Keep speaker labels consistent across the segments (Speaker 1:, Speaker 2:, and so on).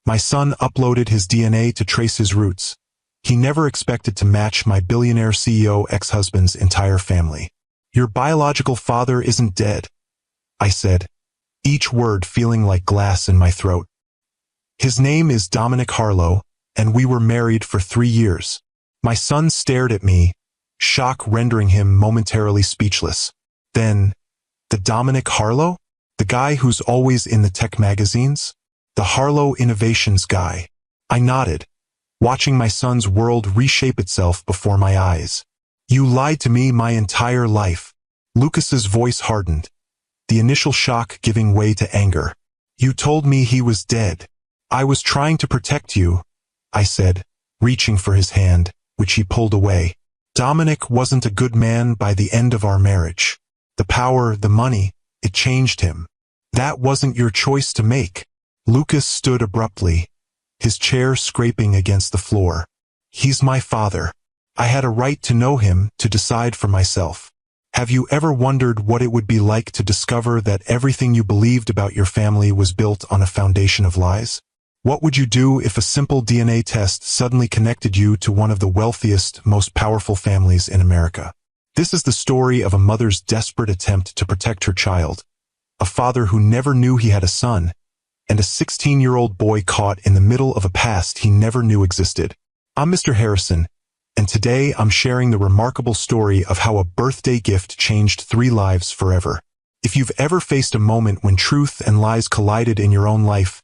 Speaker 1: My son uploaded his DNA to trace his roots. He never expected to match my billionaire CEO ex-husband's entire family. Your biological father isn't dead, I said, each word feeling like glass in my throat. His name is Dominic Harlow, and we were married for 3 years. My son stared at me, shock rendering him momentarily speechless. Then, the Dominic Harlow? The guy who's always in the tech magazines? The Harlow Innovations guy. I nodded, watching my son's world reshape itself before my eyes. You lied to me my entire life. Lucas's voice hardened, the initial shock giving way to anger. You told me he was dead. I was trying to protect you, I said, reaching for his hand, which he pulled away. Dominic wasn't a good man by the end of our marriage. The power, the money, it changed him. That wasn't your choice to make. Lucas stood abruptly, his chair scraping against the floor. He's my father. I had a right to know him, to decide for myself. Have you ever wondered what it would be like to discover that everything you believed about your family was built on a foundation of lies? What would you do if a simple DNA test suddenly connected you to one of the wealthiest, most powerful families in America? This is the story of a mother's desperate attempt to protect her child, a father who never knew he had a son, and a 16-year-old boy caught in the middle of a past he never knew existed. I'm Mr. Harrison, and today I'm sharing the remarkable story of how a birthday gift changed 3 lives forever. If you've ever faced a moment when truth and lies collided in your own life,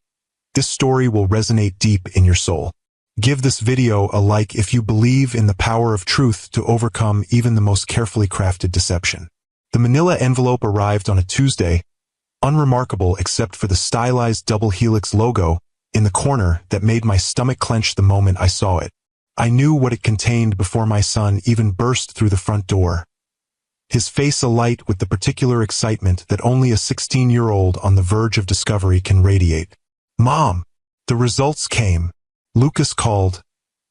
Speaker 1: this story will resonate deep in your soul. Give this video a like if you believe in the power of truth to overcome even the most carefully crafted deception. The manila envelope arrived on a Tuesday, unremarkable except for the stylized double helix logo in the corner that made my stomach clench the moment I saw it. I knew what it contained before my son even burst through the front door, his face alight with the particular excitement that only a 16-year-old on the verge of discovery can radiate. Mom! The results came, Lucas called,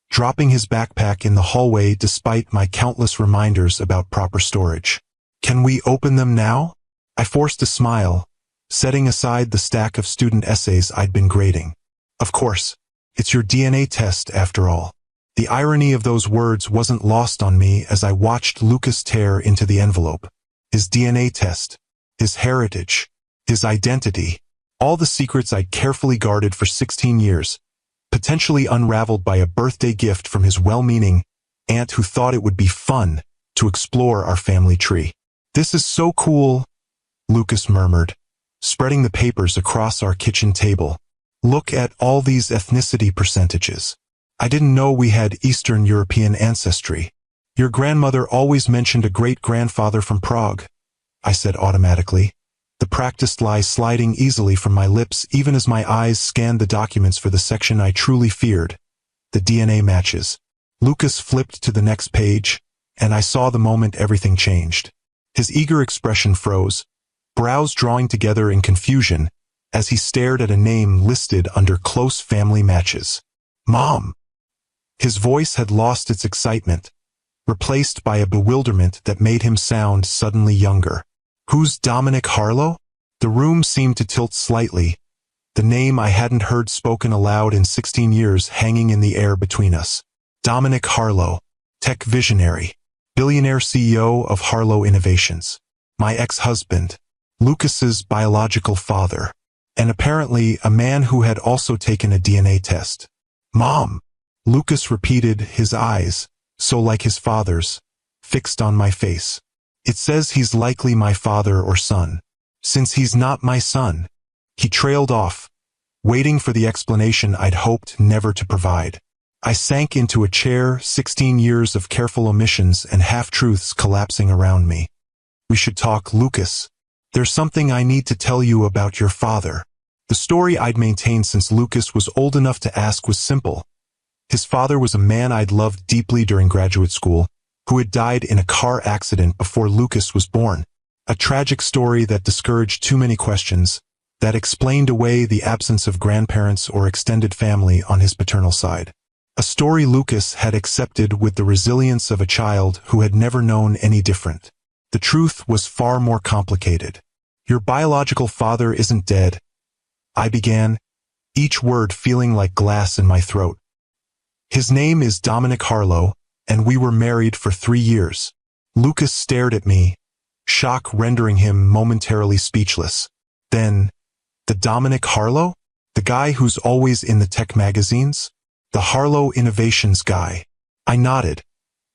Speaker 1: dropping his backpack in the hallway despite my countless reminders about proper storage. Can we open them now? I forced a smile, setting aside the stack of student essays I'd been grading. Of course, it's your DNA test after all. The irony of those words wasn't lost on me as I watched Lucas tear into the envelope. His DNA test, his heritage, his identity, all the secrets I'd carefully guarded for 16 years, potentially unraveled by a birthday gift from his well-meaning aunt who thought it would be fun to explore our family tree. This is so cool, Lucas murmured, spreading the papers across our kitchen table. Look at all these ethnicity percentages. I didn't know we had Eastern European ancestry. Your grandmother always mentioned a great-grandfather from Prague, I said automatically, the practiced lie sliding easily from my lips even as my eyes scanned the documents for the section I truly feared, the DNA matches. Lucas flipped to the next page, and I saw the moment everything changed. His eager expression froze, brows drawing together in confusion as he stared at a name listed under close family matches. Mom! His voice had lost its excitement, replaced by a bewilderment that made him sound suddenly younger. Who's Dominic Harlow? The room seemed to tilt slightly, the name I hadn't heard spoken aloud in 16 years hanging in the air between us. Dominic Harlow, tech visionary, billionaire CEO of Harlow Innovations, my ex-husband, Lucas's biological father, and apparently a man who had also taken a DNA test. Mom! Lucas repeated, his eyes, so like his father's, fixed on my face. It says he's likely my father or son. Since he's not my son. He trailed off, waiting for the explanation I'd hoped never to provide. I sank into a chair, 16 years of careful omissions and half-truths collapsing around me. We should talk, Lucas. There's something I need to tell you about your father. The story I'd maintained since Lucas was old enough to ask was simple. His father was a man I'd loved deeply during graduate school, who had died in a car accident before Lucas was born. A tragic story that discouraged too many questions, that explained away the absence of grandparents or extended family on his paternal side. A story Lucas had accepted with the resilience of a child who had never known any different. The truth was far more complicated. Your biological father isn't dead, I began, each word feeling like glass in my throat. His name is Dominic Harlow, and we were married for 3 years. Lucas stared at me, shock rendering him momentarily speechless. Then, the Dominic Harlow? The guy who's always in the tech magazines? The Harlow Innovations guy. I nodded,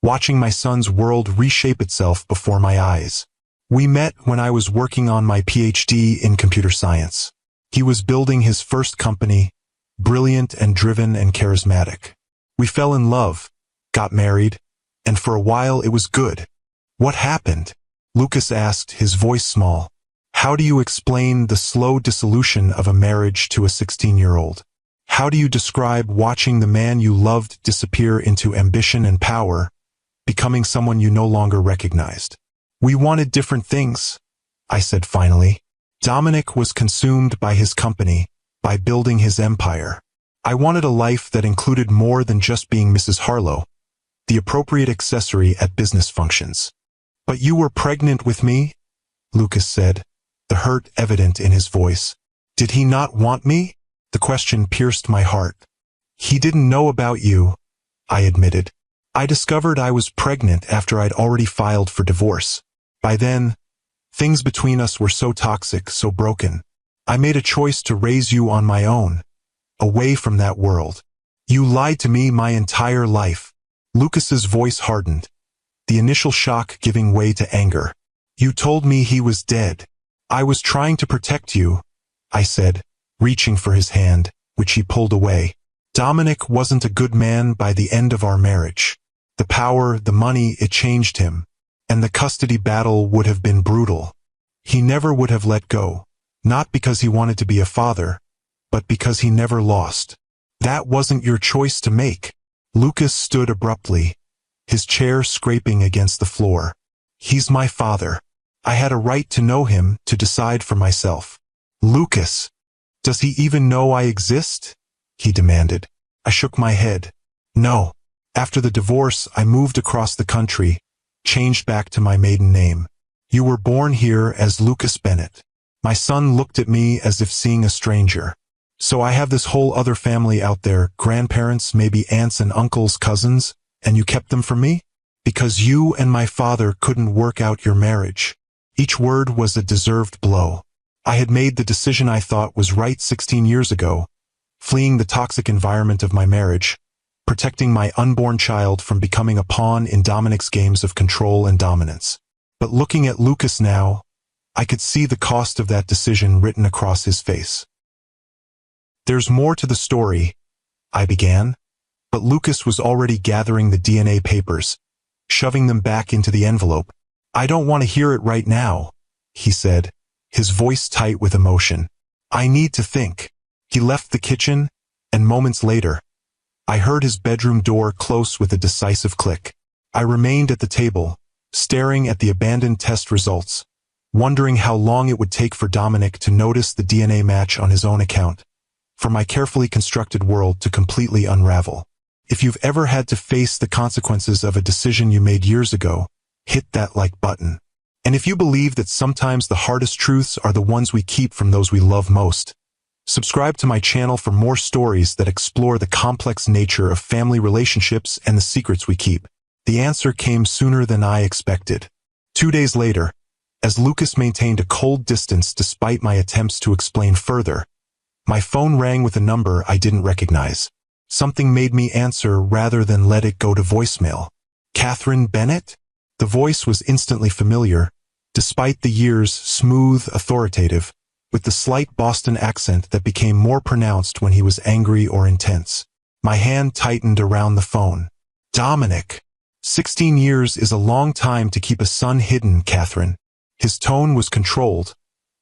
Speaker 1: watching my son's world reshape itself before my eyes. We met when I was working on my PhD in computer science. He was building his first company, brilliant and driven and charismatic. We fell in love, got married, and for a while it was good. What happened? Lucas asked, his voice small. How do you explain the slow dissolution of a marriage to a 16-year-old? How do you describe watching the man you loved disappear into ambition and power, becoming someone you no longer recognized? We wanted different things, I said finally. Dominic was consumed by his company, by building his empire. I wanted a life that included more than just being Mrs. Harlow, the appropriate accessory at business functions. But you were pregnant with me? Lucas said, the hurt evident in his voice. Did he not want me? The question pierced my heart. He didn't know about you, I admitted. I discovered I was pregnant after I'd already filed for divorce. By then, things between us were so toxic, so broken. I made a choice to raise you on my own, away from that world. You lied to me my entire life. Lucas's voice hardened, the initial shock giving way to anger. You told me he was dead. I was trying to protect you, I said, reaching for his hand, which he pulled away. Dominic wasn't a good man by the end of our marriage. The power, the money, it changed him, and the custody battle would have been brutal. He never would have let go, not because he wanted to be a father, but because he never lost. That wasn't your choice to make. Lucas stood abruptly, his chair scraping against the floor. He's my father. I had a right to know him, to decide for myself. Lucas, does he even know I exist? He demanded. I shook my head. No. After the divorce, I moved across the country, changed back to my maiden name. You were born here as Lucas Bennett. My son looked at me as if seeing a stranger. So I have this whole other family out there, grandparents, maybe aunts and uncles, cousins, and you kept them from me? Because you and my father couldn't work out your marriage. Each word was a deserved blow. I had made the decision I thought was right 16 years ago, fleeing the toxic environment of my marriage, protecting my unborn child from becoming a pawn in Dominic's games of control and dominance. But looking at Lucas now, I could see the cost of that decision written across his face. There's more to the story, I began, but Lucas was already gathering the DNA papers, shoving them back into the envelope. I don't want to hear it right now, he said, his voice tight with emotion. I need to think. He left the kitchen, and moments later, I heard his bedroom door close with a decisive click. I remained at the table, staring at the abandoned test results, wondering how long it would take for Dominic to notice the DNA match on his own account, for my carefully constructed world to completely unravel. If you've ever had to face the consequences of a decision you made years ago, hit that like button. And if you believe that sometimes the hardest truths are the ones we keep from those we love most, subscribe to my channel for more stories that explore the complex nature of family relationships and the secrets we keep. The answer came sooner than I expected. 2 days later, as Lucas maintained a cold distance despite my attempts to explain further, my phone rang with a number I didn't recognize. Something made me answer rather than let it go to voicemail. Catherine Bennett? The voice was instantly familiar, despite the years smooth, authoritative, with the slight Boston accent that became more pronounced when he was angry or intense. My hand tightened around the phone. Dominic. 16 years is a long time to keep a son hidden, Catherine. His tone was controlled,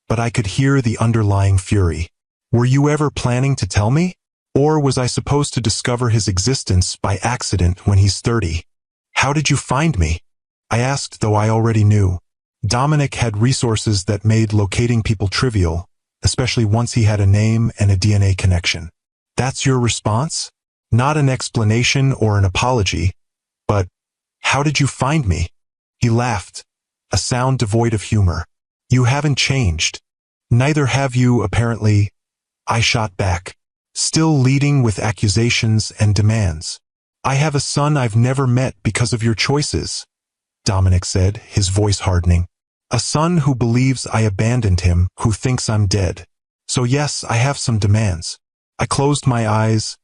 Speaker 1: but I could hear the underlying fury. Were you ever planning to tell me? Or was I supposed to discover his existence by accident when he's 30? How did you find me? I asked, though I already knew. Dominic had resources that made locating people trivial, especially once he had a name and a DNA connection. That's your response? Not an explanation or an apology, but, how did you find me? He laughed, a sound devoid of humor. You haven't changed. Neither have you, apparently. I shot back. still leading with accusations and demands. I have a son I've never met because of your choices, Dominic said, his voice hardening. A son who believes I abandoned him, who thinks I'm dead. So yes, I have some demands. I closed my eyes,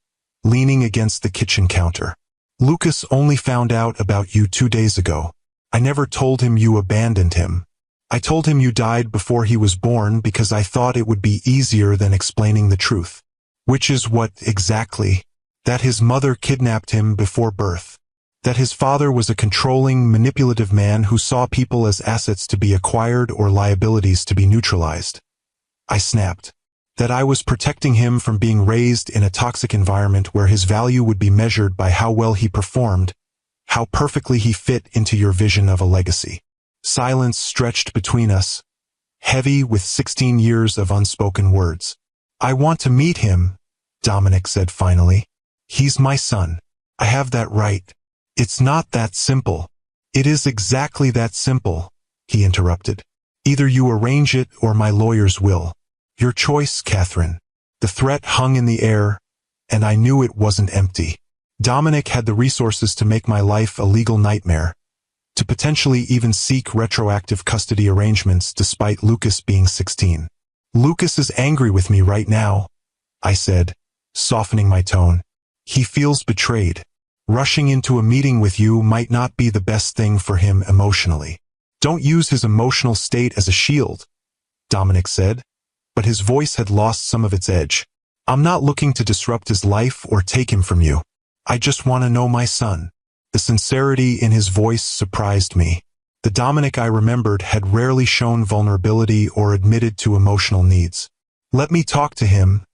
Speaker 1: leaning against the kitchen counter. Lucas only found out about you 2 days ago. I never told him you abandoned him. I told him you died before he was born because I thought it would be easier than explaining the truth. Which is what exactly? That his mother kidnapped him before birth. That his father was a controlling, manipulative man who saw people as assets to be acquired or liabilities to be neutralized. I snapped. That I was protecting him from being raised in a toxic environment where his value would be measured by how well he performed, how perfectly he fit into your vision of a legacy. Silence stretched between us, heavy with 16 years of unspoken words. I want to meet him, Dominic said finally. He's my son. I have that right. It's not that simple. It is exactly that simple, he interrupted. Either you arrange it or my lawyers will. Your choice, Catherine. The threat hung in the air, and I knew it wasn't empty. Dominic had the resources to make my life a legal nightmare, to potentially even seek retroactive custody arrangements despite Lucas being 16. Lucas is angry with me right now, I said, softening my tone. He feels betrayed. Rushing into a meeting with you might not be the best thing for him emotionally. Don't use his emotional state as a shield, Dominic said, but his voice had lost some of its edge. I'm not looking to disrupt his life or take him from you. I just want to know my son. The sincerity in his voice surprised me. The Dominic I remembered had rarely shown vulnerability or admitted to emotional needs. Let me talk to him,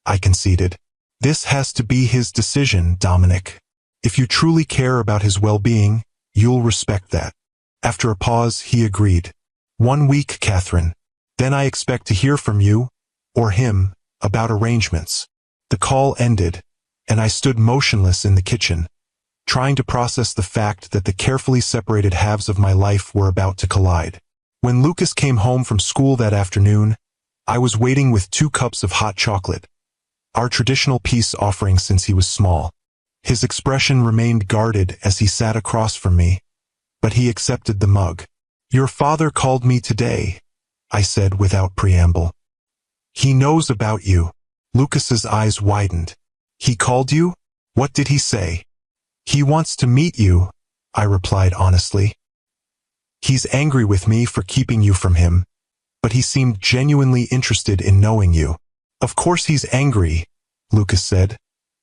Speaker 1: I conceded. This has to be his decision, Dominic. If you truly care about his well-being, you'll respect that. After a pause, he agreed. 1 week, Catherine. Then I expect to hear from you, or him, about arrangements. The call ended, and I stood motionless in the kitchen, trying to process the fact that the carefully separated halves of my life were about to collide. When Lucas came home from school that afternoon, I was waiting with 2 cups of hot chocolate, our traditional peace offering since he was small. His expression remained guarded as he sat across from me, but he accepted the mug. Your father called me today, I said without preamble. He knows about you. Lucas's eyes widened. He called you? What did he say? He wants to meet you, I replied honestly. He's angry with me for keeping you from him, but he seemed genuinely interested in knowing you. Of course he's angry, Lucas said,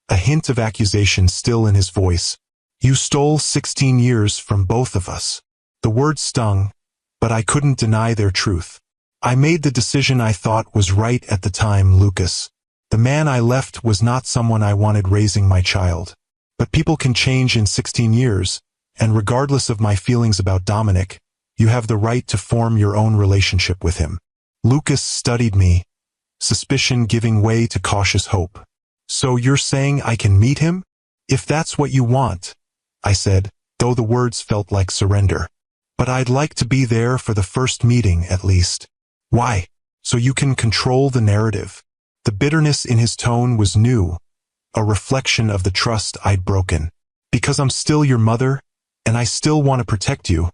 Speaker 1: a hint of accusation still in his voice. You stole 16 years from both of us. The words stung, but I couldn't deny their truth. I made the decision I thought was right at the time, Lucas. The man I left was not someone I wanted raising my child. But people can change in 16 years, and regardless of my feelings about Dominic, you have the right to form your own relationship with him. Lucas studied me, suspicion giving way to cautious hope. So you're saying I can meet him? If that's what you want, I said, though the words felt like surrender. But I'd like to be there for the first meeting at least. Why? So you can control the narrative. The bitterness in his tone was new, a reflection of the trust I'd broken. Because I'm still your mother, and I still want to protect you,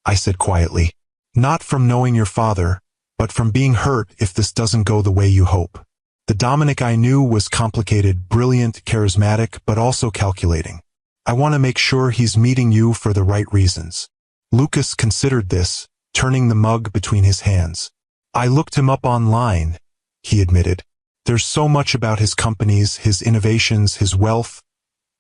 Speaker 1: I said quietly. Not from knowing your father, but from being hurt if this doesn't go the way you hope. The Dominic I knew was complicated, brilliant, charismatic, but also calculating. I want to make sure he's meeting you for the right reasons. Lucas considered this, turning the mug between his hands. I looked him up online, he admitted. There's so much about his companies, his innovations, his wealth,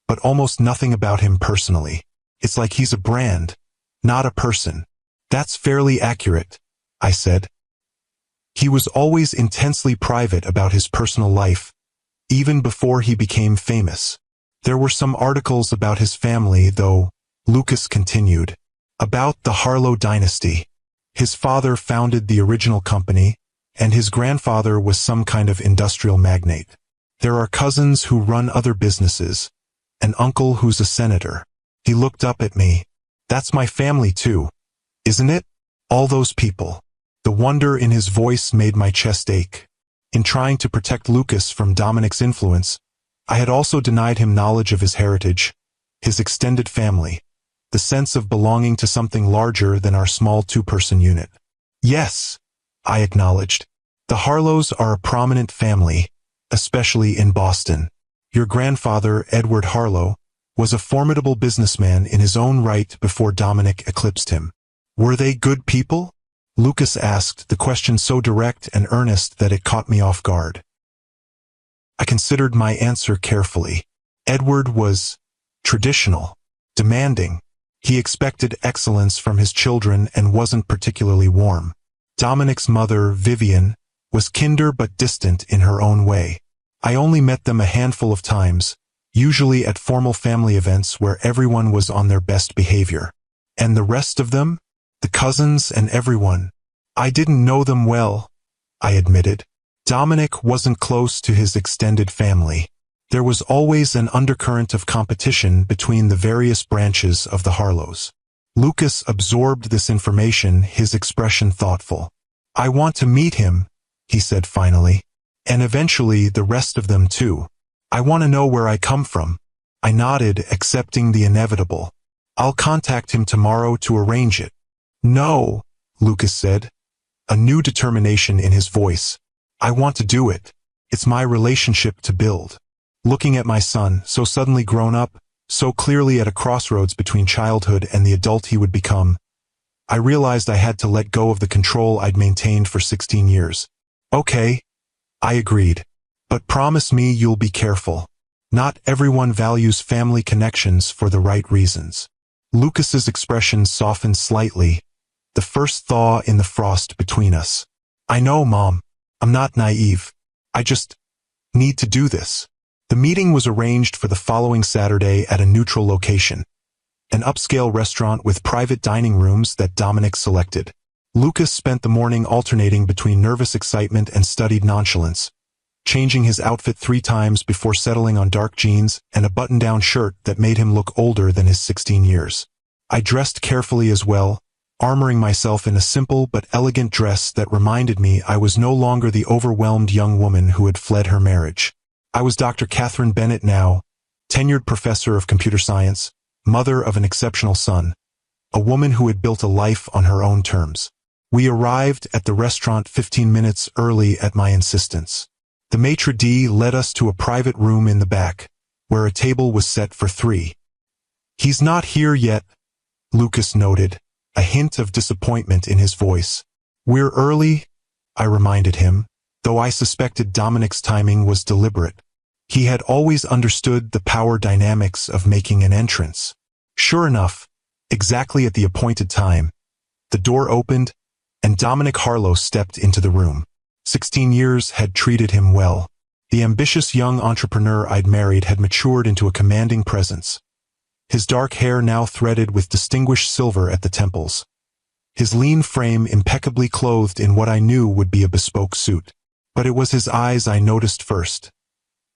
Speaker 1: but almost nothing about him personally. It's like he's a brand, not a person. That's fairly accurate, I said. He was always intensely private about his personal life, even before he became famous. There were some articles about his family, though, Lucas continued, about the Harlow dynasty. His father founded the original company, and his grandfather was some kind of industrial magnate. There are cousins who run other businesses, an uncle who's a senator. He looked up at me. That's my family too, isn't it? All those people. The wonder in his voice made my chest ache. In trying to protect Lucas from Dominic's influence, I had also denied him knowledge of his heritage, his extended family, the sense of belonging to something larger than our small two-person unit. Yes, I acknowledged. The Harlows are a prominent family, especially in Boston. Your grandfather, Edward Harlow, was a formidable businessman in his own right before Dominic eclipsed him. Were they good people? Lucas asked, the question so direct and earnest that it caught me off guard. I considered my answer carefully. Edward was traditional, demanding. He expected excellence from his children and wasn't particularly warm. Dominic's mother, Vivian, was kinder but distant in her own way. I only met them a handful of times, usually at formal family events where everyone was on their best behavior. And the rest of them? The cousins and everyone. I didn't know them well, I admitted. Dominic wasn't close to his extended family. There was always an undercurrent of competition between the various branches of the Harlows. Lucas absorbed this information, his expression thoughtful. I want to meet him, he said finally. And eventually the rest of them too. I want to know where I come from. I nodded, accepting the inevitable. I'll contact him tomorrow to arrange it. No, Lucas said, a new determination in his voice. I want to do it. It's my relationship to build. Looking at my son, so suddenly grown up, so clearly at a crossroads between childhood and the adult he would become, I realized I had to let go of the control I'd maintained for 16 years. Okay, I agreed. But promise me you'll be careful. Not everyone values family connections for the right reasons. Lucas's expression softened slightly, the first thaw in the frost between us. I know, Mom. I'm not naive. I just need to do this. The meeting was arranged for the following Saturday at a neutral location, an upscale restaurant with private dining rooms that Dominic selected. Lucas spent the morning alternating between nervous excitement and studied nonchalance, changing his outfit 3 times before settling on dark jeans and a button-down shirt that made him look older than his 16 years. I dressed carefully as well, armoring myself in a simple but elegant dress that reminded me I was no longer the overwhelmed young woman who had fled her marriage. I was Dr. Catherine Bennett now, tenured professor of computer science, mother of an exceptional son, a woman who had built a life on her own terms. We arrived at the restaurant 15 minutes early at my insistence. The maitre d' led us to a private room in the back, where a table was set for 3. He's not here yet, Lucas noted, a hint of disappointment in his voice. We're early, I reminded him, though I suspected Dominic's timing was deliberate. He had always understood the power dynamics of making an entrance. Sure enough, exactly at the appointed time, the door opened, and Dominic Harlow stepped into the room. 16 years had treated him well. The ambitious young entrepreneur I'd married had matured into a commanding presence. His dark hair now threaded with distinguished silver at the temples. His lean frame impeccably clothed in what I knew would be a bespoke suit. But it was his eyes I noticed first.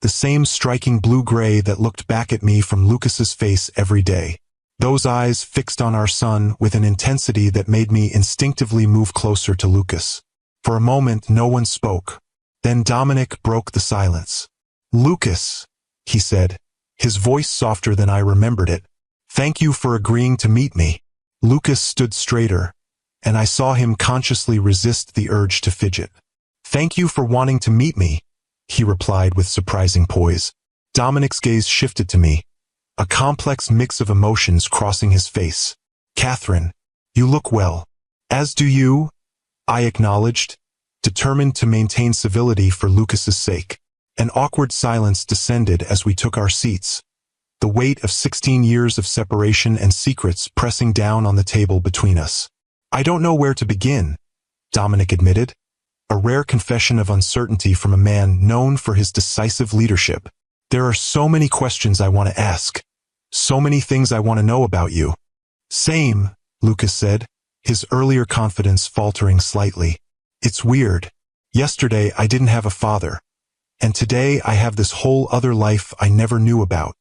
Speaker 1: The same striking blue-gray that looked back at me from Lucas's face every day. Those eyes fixed on our son with an intensity that made me instinctively move closer to Lucas. For a moment, no one spoke. Then Dominic broke the silence. Lucas, he said, his voice softer than I remembered it. Thank you for agreeing to meet me. Lucas stood straighter, and I saw him consciously resist the urge to fidget. Thank you for wanting to meet me, he replied with surprising poise. Dominic's gaze shifted to me, a complex mix of emotions crossing his face. Catherine, you look well. As do you, I acknowledged, determined to maintain civility for Lucas's sake. An awkward silence descended as we took our seats, the weight of 16 years of separation and secrets pressing down on the table between us. I don't know where to begin, Dominic admitted, a rare confession of uncertainty from a man known for his decisive leadership. There are so many questions I want to ask, so many things I want to know about you. Same, Lucas said, his earlier confidence faltering slightly. It's weird. Yesterday I didn't have a father, and today I have this whole other life I never knew about.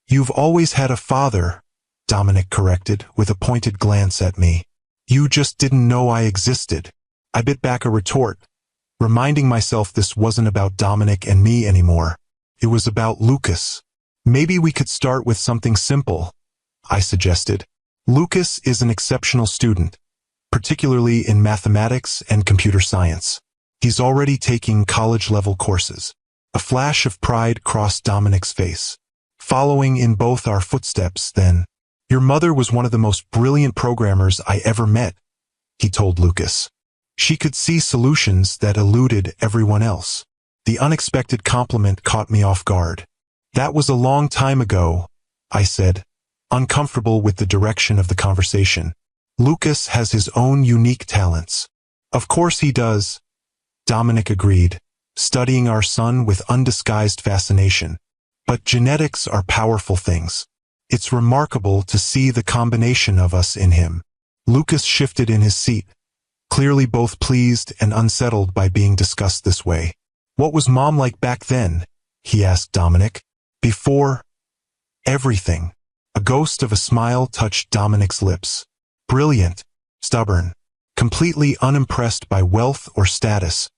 Speaker 1: You've always had a father, Dominic corrected with a pointed glance at me. You just didn't know I existed. I bit back a retort, reminding myself this wasn't about Dominic and me anymore. It was about Lucas. Maybe we could start with something simple, I suggested. Lucas is an exceptional student, particularly in mathematics and computer science. He's already taking college-level courses. A flash of pride crossed Dominic's face. Following in both our footsteps, then. Your mother was one of the most brilliant programmers I ever met, he told Lucas. She could see solutions that eluded everyone else. The unexpected compliment caught me off guard. That was a long time ago, I said, uncomfortable with the direction of the conversation. Lucas has his own unique talents. Of course he does, Dominic agreed, studying our son with undisguised fascination. But genetics are powerful things. It's remarkable to see the combination of us in him. Lucas shifted in his seat, clearly both pleased and unsettled by being discussed this way. What was Mom like back then? He asked Dominic. Before everything. A ghost of a smile touched Dominic's lips. Brilliant, stubborn, completely unimpressed by wealth or status,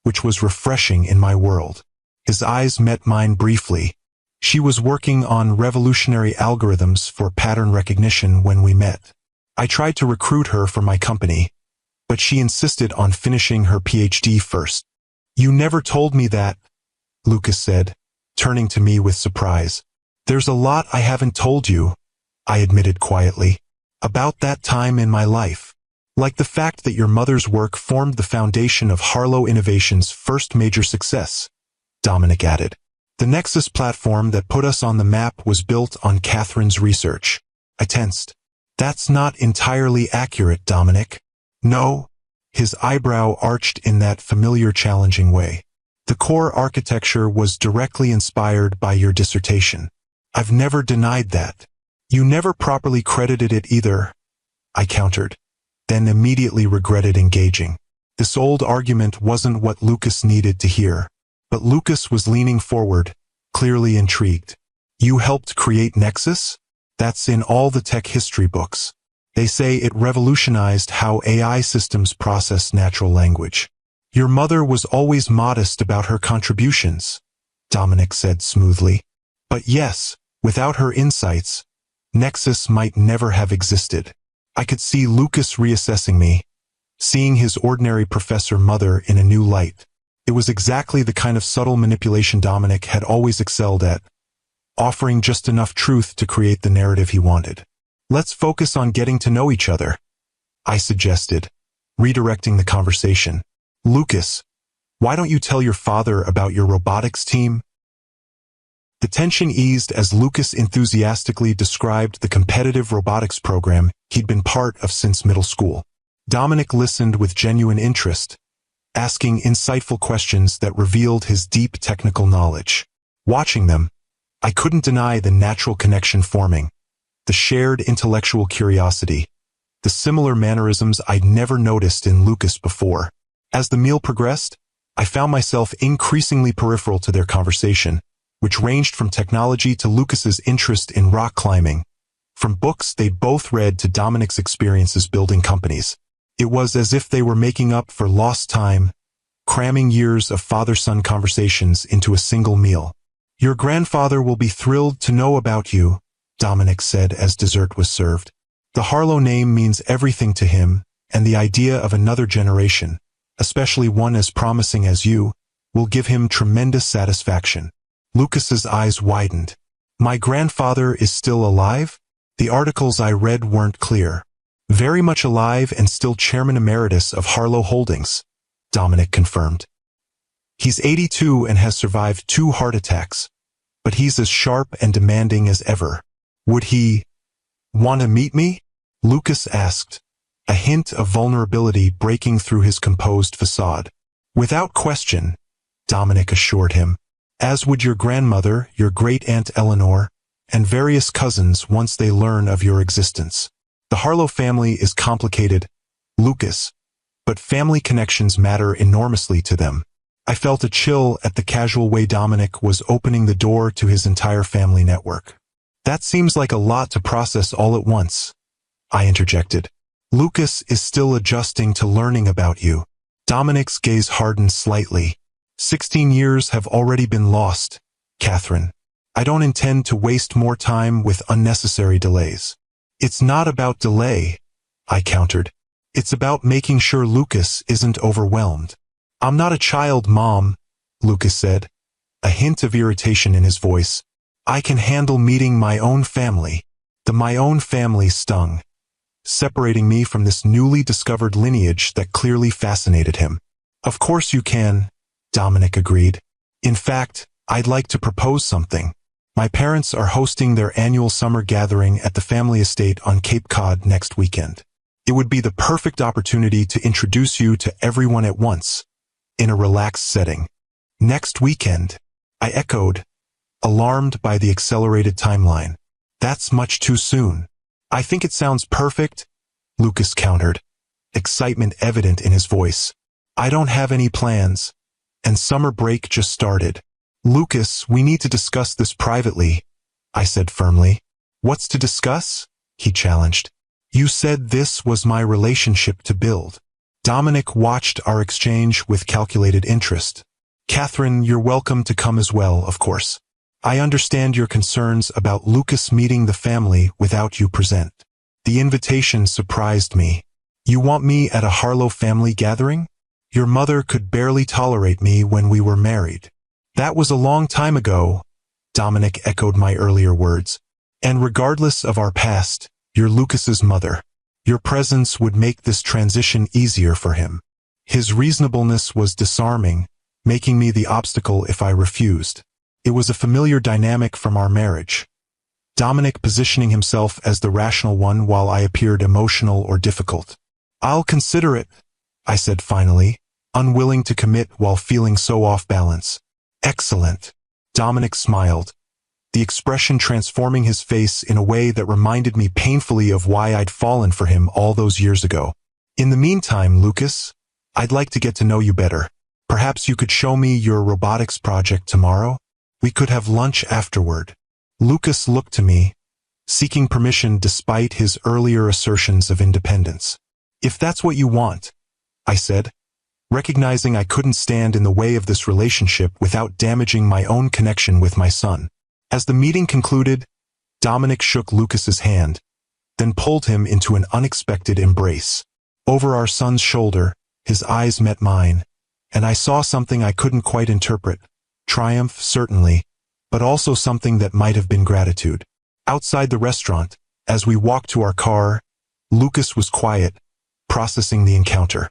Speaker 1: which was refreshing in my world. His eyes met mine briefly. She was working on revolutionary algorithms for pattern recognition when we met. I tried to recruit her for my company, but she insisted on finishing her PhD first. You never told me that, Lucas said, turning to me with surprise. There's a lot I haven't told you, I admitted quietly, about that time in my life. Like the fact that your mother's work formed the foundation of Harlow Innovation's first major success, Dominic added. The Nexus platform that put us on the map was built on Catherine's research. I tensed. That's not entirely accurate, Dominic. No. His eyebrow arched in that familiar challenging way. The core architecture was directly inspired by your dissertation. I've never denied that. You never properly credited it either, I countered, then immediately regretted engaging. This old argument wasn't what Lucas needed to hear. But Lucas was leaning forward, clearly intrigued. You helped create Nexus? That's in all the tech history books. They say it revolutionized how AI systems process natural language. Your mother was always modest about her contributions, Dominic said smoothly. But yes, without her insights, Nexus might never have existed. I could see Lucas reassessing me, seeing his ordinary professor mother in a new light. It was exactly the kind of subtle manipulation Dominic had always excelled at, offering just enough truth to create the narrative he wanted. Let's focus on getting to know each other, I suggested, redirecting the conversation. Lucas, why don't you tell your father about your robotics team? The tension eased as Lucas enthusiastically described the competitive robotics program he'd been part of since middle school. Dominic listened with genuine interest, asking insightful questions that revealed his deep technical knowledge. Watching them, I couldn't deny the natural connection forming, the shared intellectual curiosity, the similar mannerisms I'd never noticed in Lucas before. As the meal progressed, I found myself increasingly peripheral to their conversation, which ranged from technology to Lucas's interest in rock climbing, from books they'd both read to Dominic's experiences building companies. It was as if they were making up for lost time, cramming years of father-son conversations into a single meal. Your grandfather will be thrilled to know about you, Dominic said as dessert was served. The Harlow name means everything to him, and the idea of another generation, especially one as promising as you, will give him tremendous satisfaction. Lucas's eyes widened. My grandfather is still alive? The articles I read weren't clear. Very much alive and still chairman emeritus of Harlow Holdings, Dominic confirmed. He's 82 and has survived 2 heart attacks, but he's as sharp and demanding as ever. Would he want to meet me? Lucas asked, a hint of vulnerability breaking through his composed facade. Without question, Dominic assured him, as would your grandmother, your great-aunt Eleanor, and various cousins once they learn of your existence. The Harlow family is complicated, Lucas, but family connections matter enormously to them. I felt a chill at the casual way Dominic was opening the door to his entire family network. That seems like a lot to process all at once, I interjected. Lucas is still adjusting to learning about you. Dominic's gaze hardened slightly. 16 years have already been lost, Catherine. I don't intend to waste more time with unnecessary delays. It's not about delay, I countered. It's about making sure Lucas isn't overwhelmed. I'm not a child, Mom, Lucas said, a hint of irritation in his voice. I can handle meeting my own family. The my own family stung, separating me from this newly discovered lineage that clearly fascinated him. Of course you can, Dominic agreed. In fact, I'd like to propose something. My parents are hosting their annual summer gathering at the family estate on Cape Cod next weekend. It would be the perfect opportunity to introduce you to everyone at once, in a relaxed setting. Next weekend, I echoed, alarmed by the accelerated timeline. That's much too soon. I think it sounds perfect, Lucas countered, excitement evident in his voice. I don't have any plans, and summer break just started. Lucas, we need to discuss this privately, I said firmly. What's to discuss? He challenged. You said this was my relationship to build. Dominic watched our exchange with calculated interest. Catherine, you're welcome to come as well, of course. I understand your concerns about Lucas meeting the family without you present. The invitation surprised me. You want me at a Harlow family gathering? Your mother could barely tolerate me when we were married. That was a long time ago, Dominic echoed my earlier words. And regardless of our past, you're Lucas's mother. Your presence would make this transition easier for him. His reasonableness was disarming, making me the obstacle if I refused. It was a familiar dynamic from our marriage. Dominic positioning himself as the rational one while I appeared emotional or difficult. I'll consider it, I said finally, unwilling to commit while feeling so off balance. Excellent. Dominic smiled, the expression transforming his face in a way that reminded me painfully of why I'd fallen for him all those years ago. In the meantime, Lucas, I'd like to get to know you better. Perhaps you could show me your robotics project tomorrow? We could have lunch afterward. Lucas looked to me, seeking permission despite his earlier assertions of independence. If that's what you want, I said, recognizing I couldn't stand in the way of this relationship without damaging my own connection with my son. As the meeting concluded, Dominic shook Lucas's hand, then pulled him into an unexpected embrace. Over our son's shoulder, his eyes met mine, and I saw something I couldn't quite interpret. Triumph, certainly, but also something that might have been gratitude. Outside the restaurant, as we walked to our car, Lucas was quiet, processing the encounter.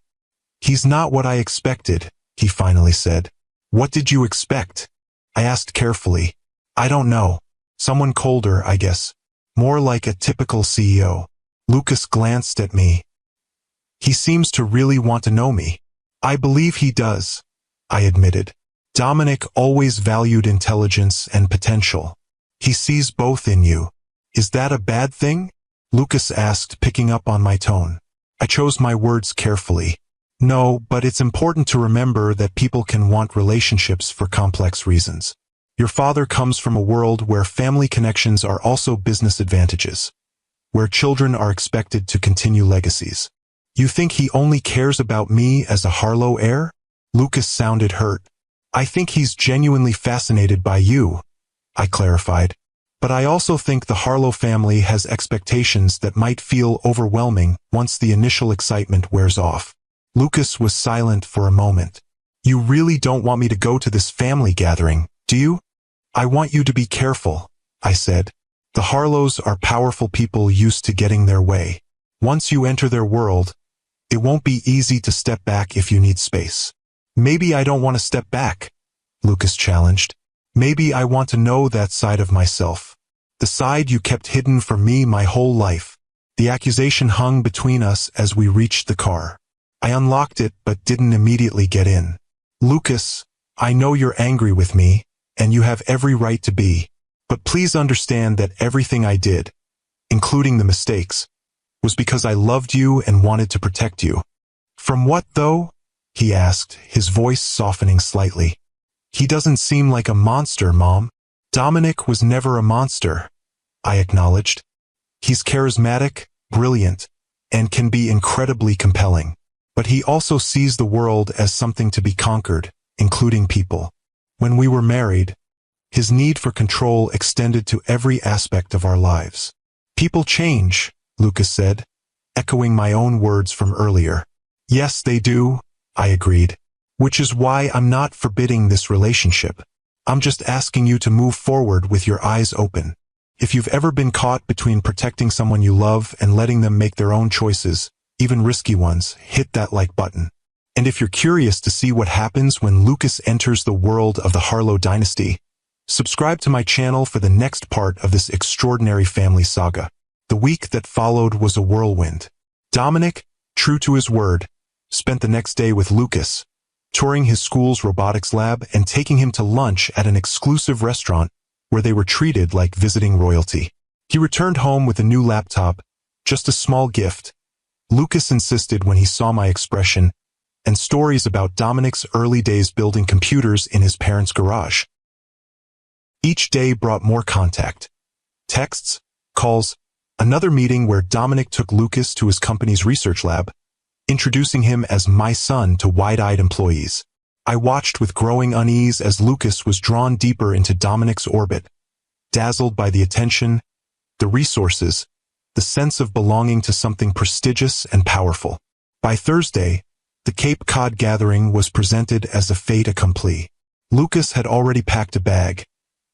Speaker 1: He's not what I expected, he finally said. What did you expect? I asked carefully. I don't know. Someone colder, I guess. More like a typical CEO. Lucas glanced at me. He seems to really want to know me. I believe he does, I admitted. Dominic always valued intelligence and potential. He sees both in you. Is that a bad thing? Lucas asked, picking up on my tone. I chose my words carefully. No, but it's important to remember that people can want relationships for complex reasons. Your father comes from a world where family connections are also business advantages, where children are expected to continue legacies. You think he only cares about me as a Harlow heir? Lucas sounded hurt. I think he's genuinely fascinated by you, I clarified. But I also think the Harlow family has expectations that might feel overwhelming once the initial excitement wears off. Lucas was silent for a moment. You really don't want me to go to this family gathering, do you? I want you to be careful, I said. The Harlows are powerful people used to getting their way. Once you enter their world, it won't be easy to step back if you need space. Maybe I don't want to step back, Lucas challenged. Maybe I want to know that side of myself. The side you kept hidden from me my whole life. The accusation hung between us as we reached the car. I unlocked it but didn't immediately get in. Lucas, I know you're angry with me, and you have every right to be. But please understand that everything I did, including the mistakes, was because I loved you and wanted to protect you. From what, though? He asked, his voice softening slightly. He doesn't seem like a monster, Mom. Dominic was never a monster, I acknowledged. He's charismatic, brilliant, and can be incredibly compelling. But he also sees the world as something to be conquered, including people. When we were married, his need for control extended to every aspect of our lives. People change, Lucas said, echoing my own words from earlier. Yes, they do, I agreed. Which is why I'm not forbidding this relationship. I'm just asking you to move forward with your eyes open. If you've ever been caught between protecting someone you love and letting them make their own choices, even risky ones, hit that like button. And if you're curious to see what happens when Lucas enters the world of the Harlow dynasty, subscribe to my channel for the next part of this extraordinary family saga. The week that followed was a whirlwind. Dominic, true to his word, spent the next day with Lucas, touring his school's robotics lab and taking him to lunch at an exclusive restaurant where they were treated like visiting royalty. He returned home with a new laptop, just a small gift. Lucas insisted when he saw my expression, and stories about Dominic's early days building computers in his parents' garage. Each day brought more contact. Texts, calls, another meeting where Dominic took Lucas to his company's research lab, introducing him as my son to wide-eyed employees. I watched with growing unease as Lucas was drawn deeper into Dominic's orbit, dazzled by the attention, the resources, the sense of belonging to something prestigious and powerful. By Thursday, the Cape Cod gathering was presented as a fait accompli. Lucas had already packed a bag,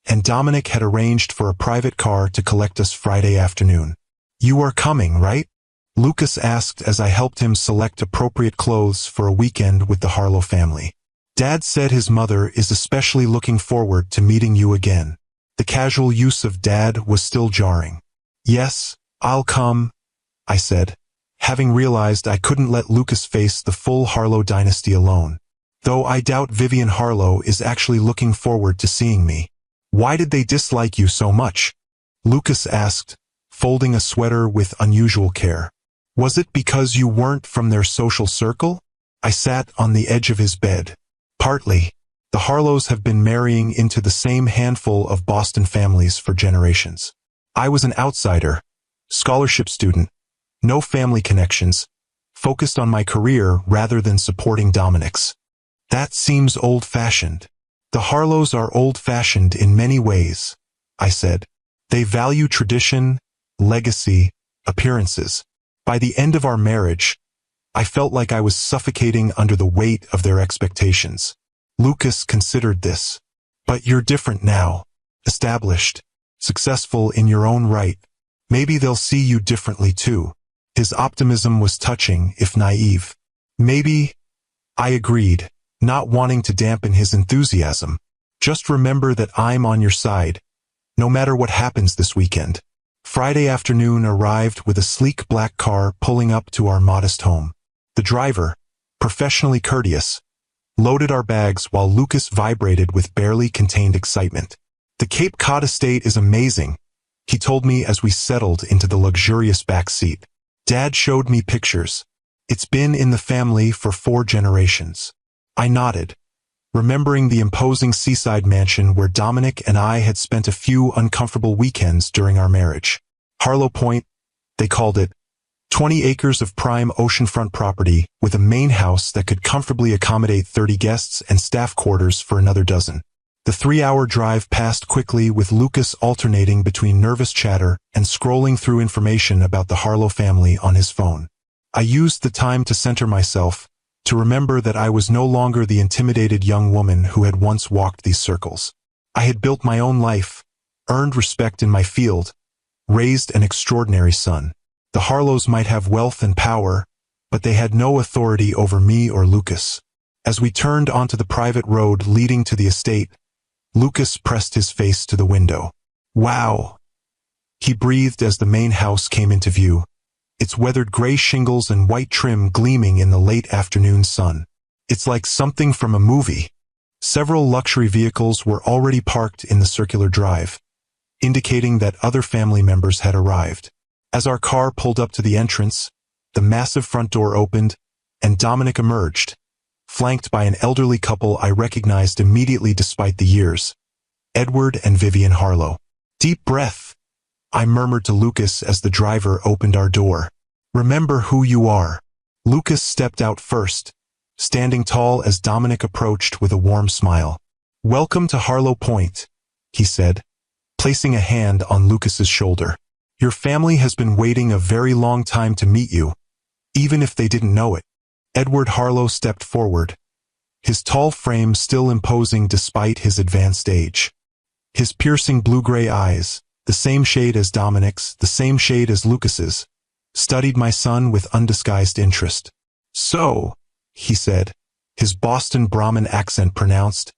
Speaker 1: and Dominic had arranged for a private car to collect us Friday afternoon. You are coming, right? Lucas asked as I helped him select appropriate clothes for a weekend with the Harlow family. Dad said his mother is especially looking forward to meeting you again. The casual use of dad was still jarring. Yes, I'll come, I said, having realized I couldn't let Lucas face the full Harlow dynasty alone. Though I doubt Vivian Harlow is actually looking forward to seeing me. Why did they dislike you so much? Lucas asked, folding a sweater with unusual care. Was it because you weren't from their social circle? I sat on the edge of his bed. Partly. The Harlows have been marrying into the same handful of Boston families for generations. I was an outsider, scholarship student, no family connections, focused on my career rather than supporting Dominic's. That seems old-fashioned. The Harlows are old-fashioned in many ways, I said. They value tradition, legacy, appearances. By the end of our marriage, I felt like I was suffocating under the weight of their expectations. Lucas considered this. But you're different now, established, successful in your own right. Maybe they'll see you differently too. His optimism was touching, if naive. Maybe, I agreed, not wanting to dampen his enthusiasm. Just remember that I'm on your side, no matter what happens this weekend. Friday afternoon arrived with a sleek black car pulling up to our modest home. The driver, professionally courteous, loaded our bags while Lucas vibrated with barely contained excitement. The Cape Cod estate is amazing, he told me as we settled into the luxurious back seat. Dad showed me pictures. It's been in the family for 4 generations. I nodded, remembering the imposing seaside mansion where Dominic and I had spent a few uncomfortable weekends during our marriage. Harlow Point, they called it, 20 acres of prime oceanfront property with a main house that could comfortably accommodate 30 guests and staff quarters for another dozen. The 3-hour drive passed quickly with Lucas alternating between nervous chatter and scrolling through information about the Harlow family on his phone. I used the time to center myself, to remember that I was no longer the intimidated young woman who had once walked these circles. I had built my own life, earned respect in my field, raised an extraordinary son. The Harlows might have wealth and power, but they had no authority over me or Lucas. As we turned onto the private road leading to the estate, Lucas pressed his face to the window. Wow! He breathed as the main house came into view, its weathered gray shingles and white trim gleaming in the late afternoon sun. It's like something from a movie. Several luxury vehicles were already parked in the circular drive, indicating that other family members had arrived. As our car pulled up to the entrance, the massive front door opened, and Dominic emerged, flanked by an elderly couple I recognized immediately despite the years, Edward and Vivian Harlow. Deep breath, I murmured to Lucas as the driver opened our door. Remember who you are. Lucas stepped out first, standing tall as Dominic approached with a warm smile. "Welcome to Harlow Point," he said, placing a hand on Lucas's shoulder. "Your family has been waiting a very long time to meet you, even if they didn't know it." Edward Harlow stepped forward, his tall frame still imposing despite his advanced age. His piercing blue-gray eyes, the same shade as Dominic's, the same shade as Lucas's, studied my son with undisguised interest. "So," he said, his Boston Brahmin accent pronounced,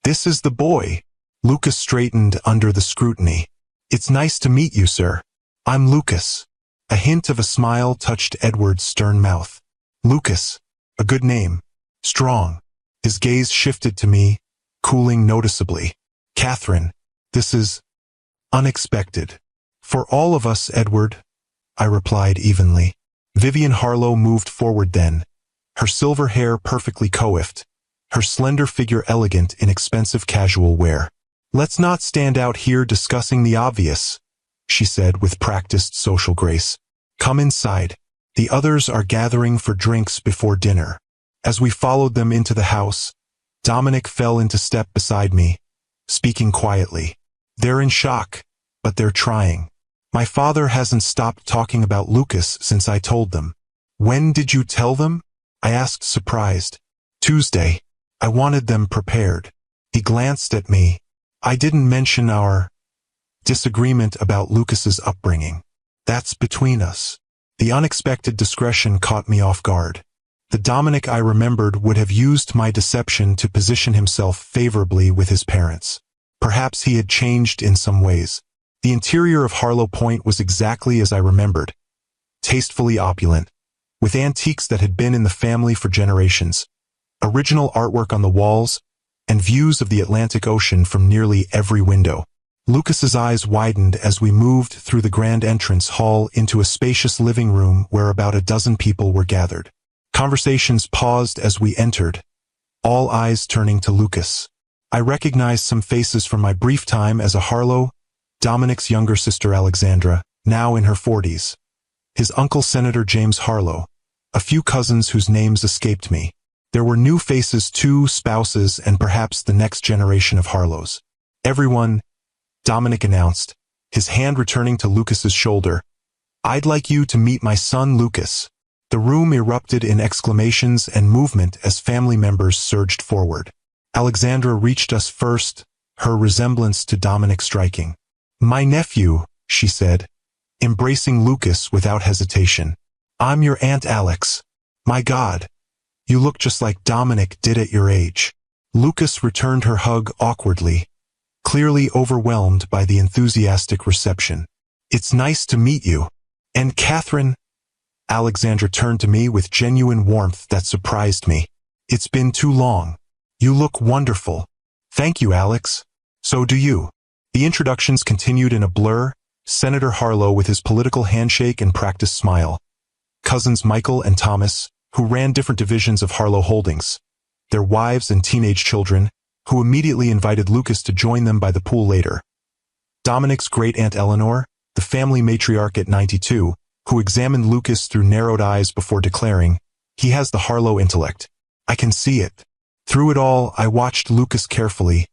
Speaker 1: "this is the boy." Lucas straightened under the scrutiny. "It's nice to meet you, sir. I'm Lucas." A hint of a smile touched Edward's stern mouth. "Lucas, a good name. Strong." His gaze shifted to me, cooling noticeably. "Catherine, this is unexpected." "For all of us, Edward," I replied evenly. Vivian Harlow moved forward then, her silver hair perfectly coiffed, her slender figure elegant in expensive casual wear. "Let's not stand out here discussing the obvious," she said with practiced social grace. "Come inside. The others are gathering for drinks before dinner." As we followed them into the house, Dominic fell into step beside me, speaking quietly. "They're in shock, but they're trying. My father hasn't stopped talking about Lucas since I told them." "When did you tell them?" I asked, surprised. "Tuesday. I wanted them prepared." He glanced at me. "I didn't mention our disagreement about Lucas's upbringing. That's between us." The unexpected discretion caught me off guard. The Dominic I remembered would have used my deception to position himself favorably with his parents. Perhaps he had changed in some ways. The interior of Harlow Point was exactly as I remembered, tastefully opulent, with antiques that had been in the family for generations, original artwork on the walls, and views of the Atlantic Ocean from nearly every window. Lucas's eyes widened as we moved through the grand entrance hall into a spacious living room where about a dozen people were gathered. Conversations paused as we entered, all eyes turning to Lucas. I recognized some faces from my brief time as a Harlow, Dominic's younger sister Alexandra, now in her 40s, his uncle Senator James Harlow, a few cousins whose names escaped me. There were new faces too, spouses, and perhaps the next generation of Harlows. "Everyone," Dominic announced, his hand returning to Lucas's shoulder, "I'd like you to meet my son Lucas." The room erupted in exclamations and movement as family members surged forward. Alexandra reached us first, her resemblance to Dominic striking. "My nephew," she said, embracing Lucas without hesitation. "I'm your Aunt Alex. My God, you look just like Dominic did at your age." Lucas returned her hug awkwardly, clearly overwhelmed by the enthusiastic reception. "It's nice to meet you. And Catherine," Alexandra turned to me with genuine warmth that surprised me. "It's been too long. You look wonderful." "Thank you, Alex. So do you." The introductions continued in a blur, Senator Harlow with his political handshake and practiced smile, cousins Michael and Thomas, who ran different divisions of Harlow Holdings, their wives and teenage children, who immediately invited Lucas to join them by the pool later. Dominic's great-aunt Eleanor, the family matriarch at 92, who examined Lucas through narrowed eyes before declaring, "He has the Harlow intellect. I can see it." Through it all, I watched Lucas carefully,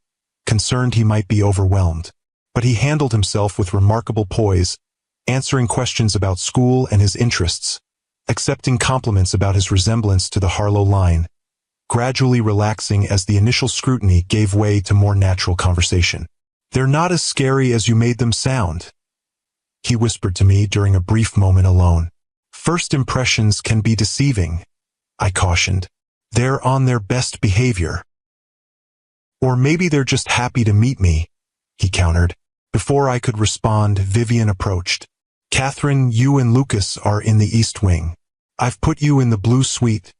Speaker 1: concerned he might be overwhelmed. But he handled himself with remarkable poise, answering questions about school and his interests, accepting compliments about his resemblance to the Harlow line, gradually relaxing as the initial scrutiny gave way to more natural conversation. "They're not as scary as you made them sound," he whispered to me during a brief moment alone. "First impressions can be deceiving," I cautioned. "They're on their best behavior." "Or maybe they're just happy to meet me," he countered. Before I could respond, Vivian approached. "Catherine, you and Lucas are in the East Wing. I've put you in the Blue Suite.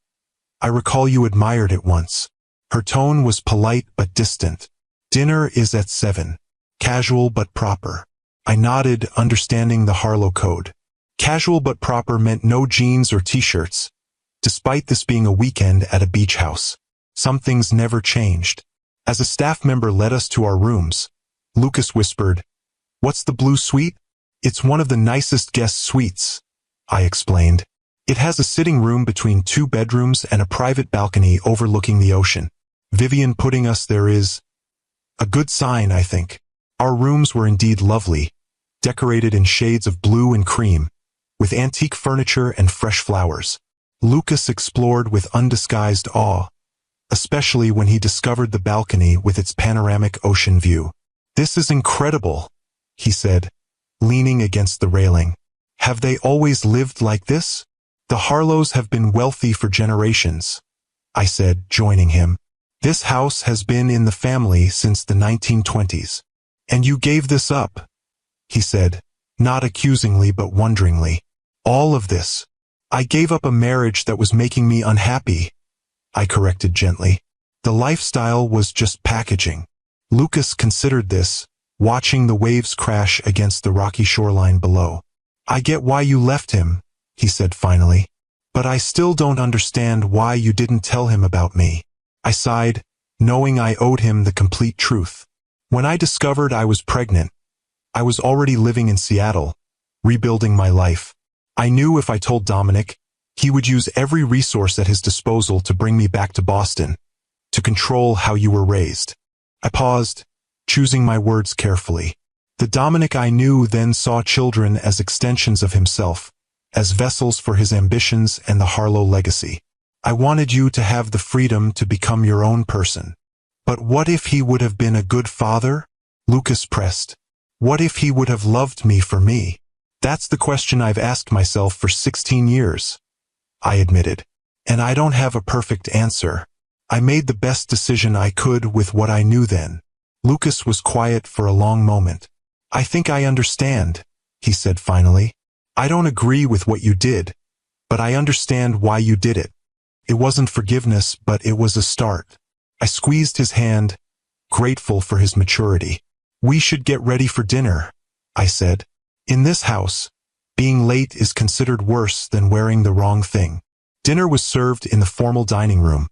Speaker 1: I recall you admired it once." Her tone was polite but distant. "Dinner is at 7. Casual but proper." I nodded, understanding the Harlow code. Casual but proper meant no jeans or t-shirts, despite this being a weekend at a beach house. Some things never changed. As a staff member led us to our rooms, Lucas whispered, "What's the Blue Suite?" "It's one of the nicest guest suites," I explained. It has a sitting room between 2 bedrooms and a private balcony overlooking the ocean. Vivian putting us there is a good sign, I think. Our rooms were indeed lovely, decorated in shades of blue and cream, with antique furniture and fresh flowers. Lucas explored with undisguised awe, especially when he discovered the balcony with its panoramic ocean view. "This is incredible," he said, leaning against the railing. "Have they always lived like this?" "The Harlows have been wealthy for generations," I said, joining him. "This house has been in the family since the 1920s. "And you gave this up?" he said, not accusingly but wonderingly. "All of this?" "I gave up a marriage that was making me unhappy," I corrected gently. "The lifestyle was just packaging." Lucas considered this, watching the waves crash against the rocky shoreline below. "I get why you left him," he said finally. "But I still don't understand why you didn't tell him about me." I sighed, knowing I owed him the complete truth. When I discovered I was pregnant, I was already living in Seattle, rebuilding my life. I knew if I told Dominic, he would use every resource at his disposal to bring me back to Boston, to control how you were raised. I paused, choosing my words carefully. The Dominic I knew then saw children as extensions of himself, as vessels for his ambitions and the Harlow legacy. I wanted you to have the freedom to become your own person. "But what if he would have been a good father?" Lucas pressed. "What if he would have loved me for me?" "That's the question I've asked myself for 16 years, I admitted. "And I don't have a perfect answer. I made the best decision I could with what I knew then." Lucas was quiet for a long moment. "I think I understand," he said finally. "I don't agree with what you did, but I understand why you did it. It wasn't forgiveness, but it was a start." I squeezed his hand, grateful for his maturity. "We should get ready for dinner," I said. "In this house, being late is considered worse than wearing the wrong thing." Dinner was served in the formal dining room,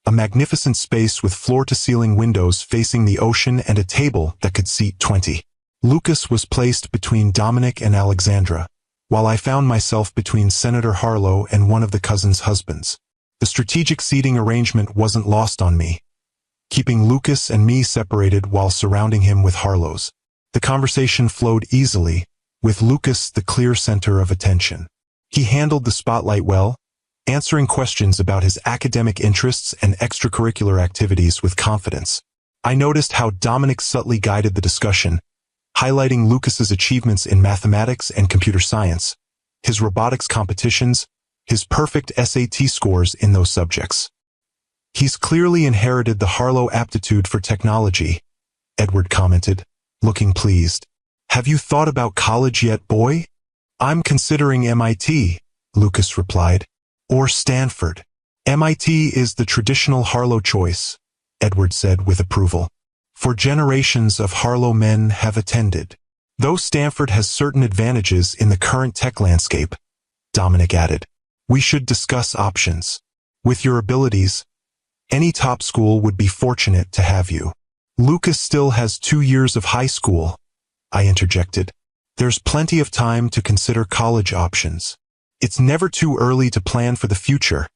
Speaker 1: a magnificent space with floor-to-ceiling windows facing the ocean and a table that could seat 20. Lucas was placed between Dominic and Alexandra, while I found myself between Senator Harlow and one of the cousins' husbands. The strategic seating arrangement wasn't lost on me, keeping Lucas and me separated while surrounding him with Harlows. The conversation flowed easily, with Lucas the clear center of attention. He handled the spotlight well, answering questions about his academic interests and extracurricular activities with confidence. I noticed how Dominic subtly guided the discussion, highlighting Lucas's achievements in mathematics and computer science, his robotics competitions, his perfect SAT scores in those subjects. "He's clearly inherited the Harlow aptitude for technology," Edward commented, looking pleased. "Have you thought about college yet, boy?" "I'm considering MIT," Lucas replied. "Or Stanford." "MIT is the traditional Harlow choice," Edward said with approval. "For generations of Harlow men have attended. Though Stanford has certain advantages in the current tech landscape," Dominic added. "We should discuss options. With your abilities, any top school would be fortunate to have you." "Lucas still has 2 years of high school," I interjected. "There's plenty of time to consider college options." "It's never too early to plan for the future,"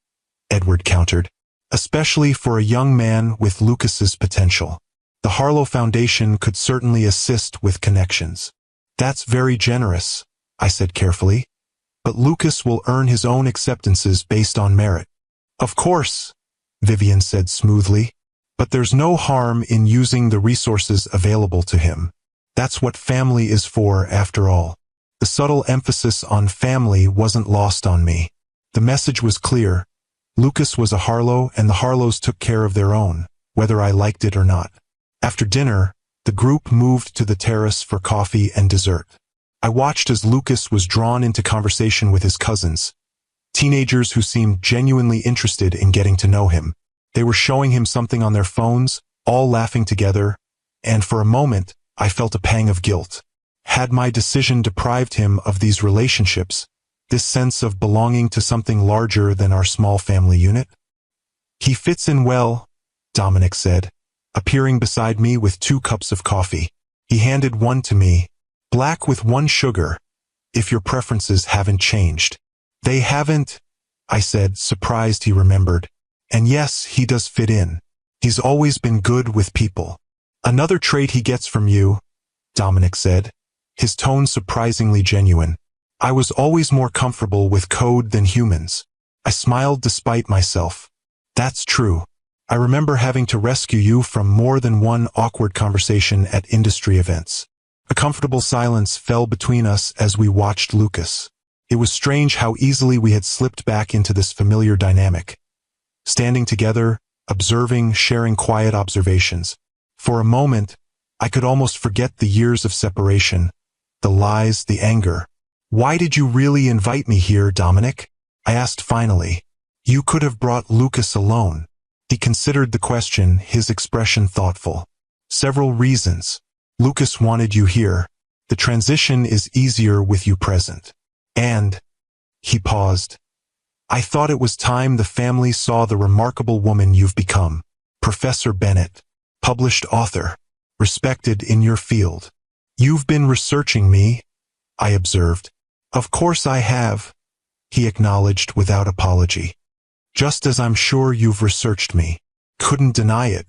Speaker 1: Edward countered, "especially for a young man with Lucas's potential. The Harlow Foundation could certainly assist with connections." "That's very generous," I said carefully. "But Lucas will earn his own acceptances based on merit." "Of course," Vivian said smoothly, "but there's no harm in using the resources available to him. That's what family is for, after all." The subtle emphasis on family wasn't lost on me. The message was clear. Lucas was a Harlow, and the Harlows took care of their own, whether I liked it or not. After dinner, the group moved to the terrace for coffee and dessert. I watched as Lucas was drawn into conversation with his cousins, teenagers who seemed genuinely interested in getting to know him. They were showing him something on their phones, all laughing together, and for a moment, I felt a pang of guilt. Had my decision deprived him of these relationships, this sense of belonging to something larger than our small family unit? "He fits in well," Dominic said, appearing beside me with 2 cups of coffee. He handed one to me, "Black with 1 sugar, if your preferences haven't changed." They haven't, I said, surprised he remembered. And yes, he does fit in. He's always been good with people. Another trait he gets from you, Dominic said, his tone surprisingly genuine. I was always more comfortable with code than humans. I smiled despite myself. That's true. I remember having to rescue you from more than one awkward conversation at industry events. A comfortable silence fell between us as we watched Lucas. It was strange how easily we had slipped back into this familiar dynamic. Standing together, observing, sharing quiet observations. For a moment, I could almost forget the years of separation, the lies, the anger. Why did you really invite me here, Dominic? I asked finally. You could have brought Lucas alone. He considered the question, his expression thoughtful. Several reasons. Lucas wanted you here. The transition is easier with you present. And, he paused, I thought it was time the family saw the remarkable woman you've become. Professor Bennett, published author, respected in your field. You've been researching me, I observed. Of course I have, he acknowledged without apology. Just as I'm sure you've researched me. Couldn't deny it.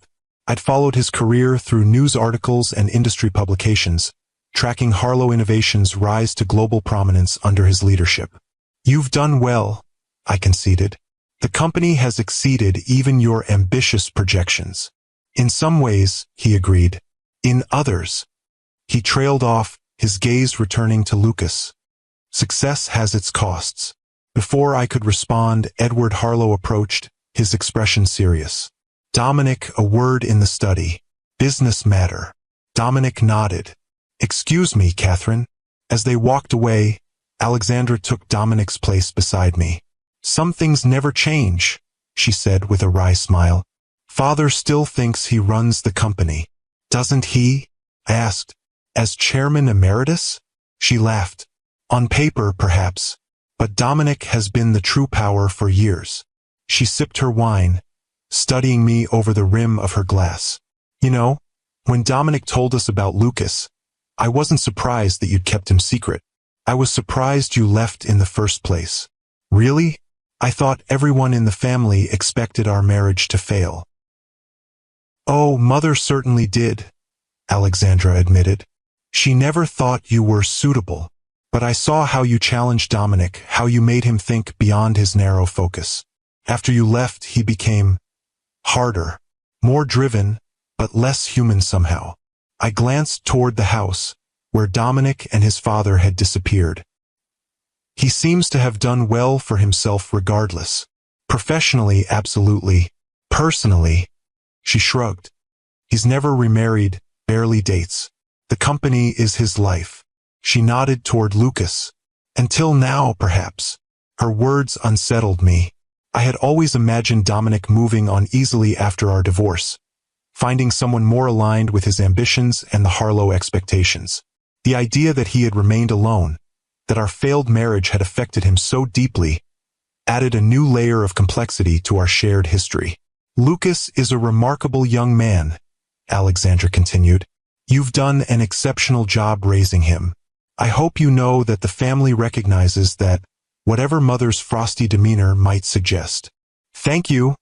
Speaker 1: I'd followed his career through news articles and industry publications, tracking Harlow Innovation's rise to global prominence under his leadership. You've done well, I conceded. The company has exceeded even your ambitious projections. In some ways, he agreed. In others. He trailed off, his gaze returning to Lucas. Success has its costs. Before I could respond, Edward Harlow approached, his expression serious. Dominic, a word in the study. Business matter. Dominic nodded. Excuse me, Catherine. As they walked away, Alexandra took Dominic's place beside me. Some things never change, she said with a wry smile. Father still thinks he runs the company. Doesn't he? I asked. As chairman emeritus? She laughed. On paper, perhaps. But Dominic has been the true power for years. She sipped her wine, studying me over the rim of her glass. You know, when Dominic told us about Lucas, I wasn't surprised that you'd kept him secret. I was surprised you left in the first place. Really? I thought everyone in the family expected our marriage to fail. Oh, Mother certainly did, Alexandra admitted. She never thought you were suitable. But I saw how you challenged Dominic, how you made him think beyond his narrow focus. After you left, he became harder, more driven, but less human somehow. I glanced toward the house, where Dominic and his father had disappeared. He seems to have done well for himself regardless. Professionally, absolutely. Personally, she shrugged. He's never remarried, barely dates. The company is his life. She nodded toward Lucas. Until now, perhaps. Her words unsettled me. I had always imagined Dominic moving on easily after our divorce, finding someone more aligned with his ambitions and the Harlow expectations. The idea that he had remained alone, that our failed marriage had affected him so deeply, added a new layer of complexity to our shared history. Lucas is a remarkable young man, Alexandra continued. You've done an exceptional job raising him. I hope you know that the family recognizes that, whatever Mother's frosty demeanor might suggest. Thank you,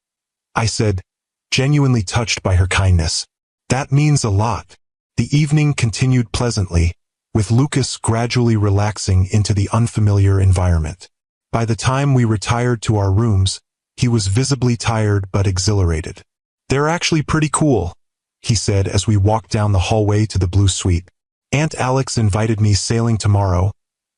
Speaker 1: I said, genuinely touched by her kindness. That means a lot. The evening continued pleasantly, with Lucas gradually relaxing into the unfamiliar environment. By the time we retired to our rooms, he was visibly tired but exhilarated. They're actually pretty cool, he said as we walked down the hallway to the blue suite. Aunt Alex invited me sailing tomorrow,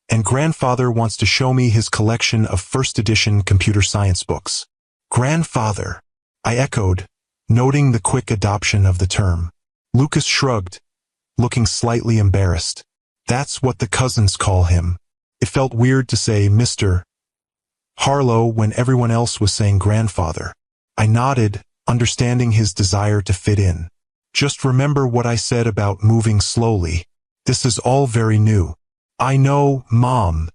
Speaker 1: and Grandfather wants to show me his collection of first edition computer science books. Grandfather, I echoed, noting the quick adoption of the term. Lucas shrugged, looking slightly embarrassed. That's what the cousins call him. It felt weird to say Mr. Harlow when everyone else was saying grandfather. I nodded, understanding his desire to fit in. Just remember what I said about moving slowly. This is all very new. I know, Mom,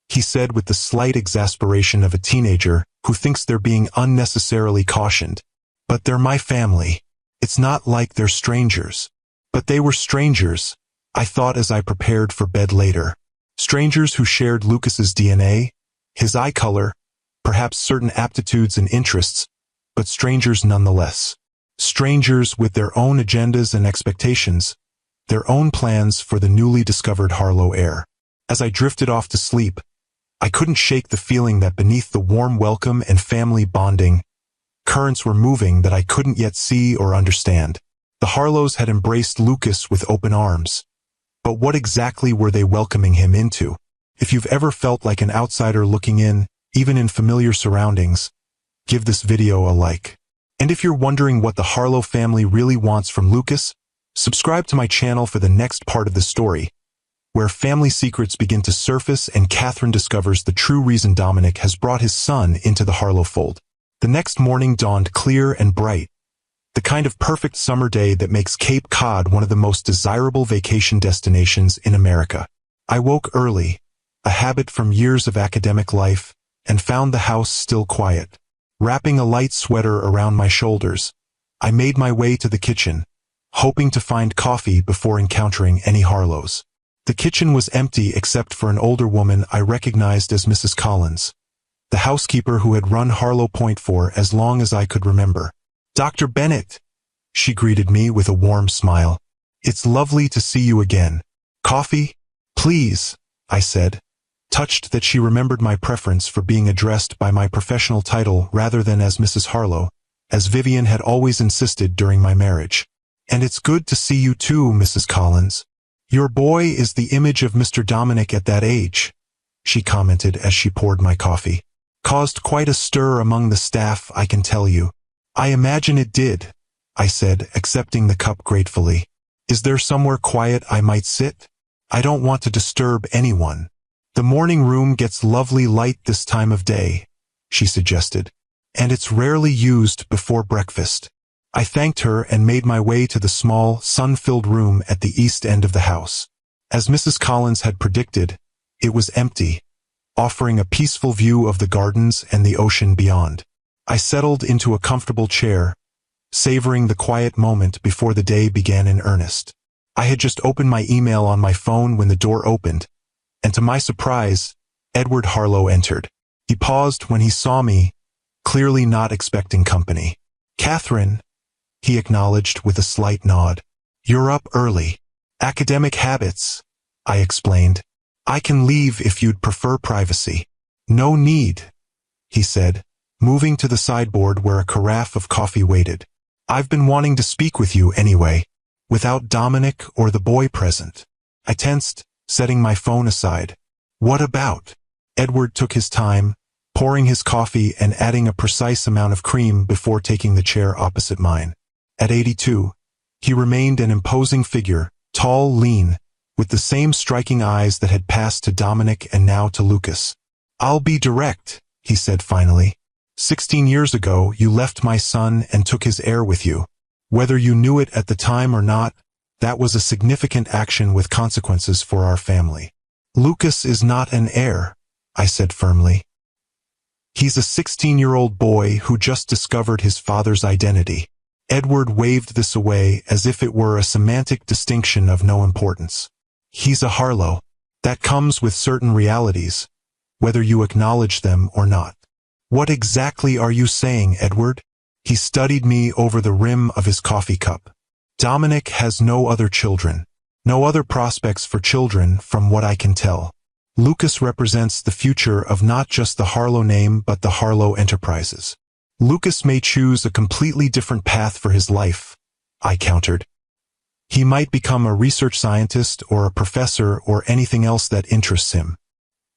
Speaker 1: he said with the slight exasperation of a teenager who thinks they're being unnecessarily cautioned. But they're my family. It's not like they're strangers. But they were strangers, I thought as I prepared for bed later. Strangers who shared Lucas's DNA, His eye color, perhaps certain aptitudes and interests, but strangers nonetheless. Strangers with their own agendas and expectations, their own plans for the newly discovered Harlow heir. As I drifted off to sleep, I couldn't shake the feeling that beneath the warm welcome and family bonding, currents were moving that I couldn't yet see or understand. The Harlows had embraced Lucas with open arms. But what exactly were they welcoming him into? If you've ever felt like an outsider looking in, even in familiar surroundings, give this video a like. And if you're wondering what the Harlow family really wants from Lucas, subscribe to my channel for the next part of the story, where family secrets begin to surface and Catherine discovers the true reason Dominic has brought his son into the Harlow fold. The next morning dawned clear and bright, the kind of perfect summer day that makes Cape Cod one of the most desirable vacation destinations in America. I woke early, a habit from years of academic life, and found the house still quiet. Wrapping a light sweater around my shoulders, I made my way to the kitchen, hoping to find coffee before encountering any Harlows. The kitchen was empty except for an older woman I recognized as Mrs. Collins, the housekeeper who had run Harlow Point for as long as I could remember. "Dr. Bennett," she greeted me with a warm smile. "It's lovely to see you again. Coffee? Please," I said, touched that she remembered my preference for being addressed by my professional title rather than as Mrs. Harlow, as Vivian had always insisted during my marriage. "And it's good to see you too, Mrs. Collins. Your boy is the image of Mr. Dominic at that age," she commented as she poured my coffee. "Caused quite a stir among the staff, I can tell you." "I imagine it did," I said, accepting the cup gratefully. "Is there somewhere quiet I might sit? I don't want to disturb anyone." "The morning room gets lovely light this time of day," she suggested, "and it's rarely used before breakfast." I thanked her and made my way to the small, sun-filled room at the east end of the house. As Mrs. Collins had predicted, it was empty, offering a peaceful view of the gardens and the ocean beyond. I settled into a comfortable chair, savoring the quiet moment before the day began in earnest. I had just opened my email on my phone when the door opened, and to my surprise, Edward Harlow entered. He paused when he saw me, clearly not expecting company. "Catherine," he acknowledged with a slight nod. "You're up early." "Academic habits," I explained. "I can leave if you'd prefer privacy." "No need," he said, moving to the sideboard where a carafe of coffee waited. "I've been wanting to speak with you anyway, without Dominic or the boy present." I tensed, setting my phone aside. "What about?" Edward took his time, pouring his coffee and adding a precise amount of cream before taking the chair opposite mine. At 82, he remained an imposing figure, tall, lean, with the same striking eyes that had passed to Dominic and now to Lucas. "I'll be direct," he said finally. 16 years ago, you left my son and took his heir with you. Whether you knew it at the time or not, that was a significant action with consequences for our family." "Lucas is not an heir," I said firmly. "He's a 16-year-old boy who just discovered his father's identity." Edward waved this away as if it were a semantic distinction of no importance. "He's a Harlow. That comes with certain realities, whether you acknowledge them or not." "What exactly are you saying, Edward?" He studied me over the rim of his coffee cup. "Dominic has no other children. No other prospects for children from what I can tell. Lucas represents the future of not just the Harlow name but the Harlow enterprises. Lucas may choose a completely different path for his life," I countered. "He might become a research scientist or a professor or anything else that interests him.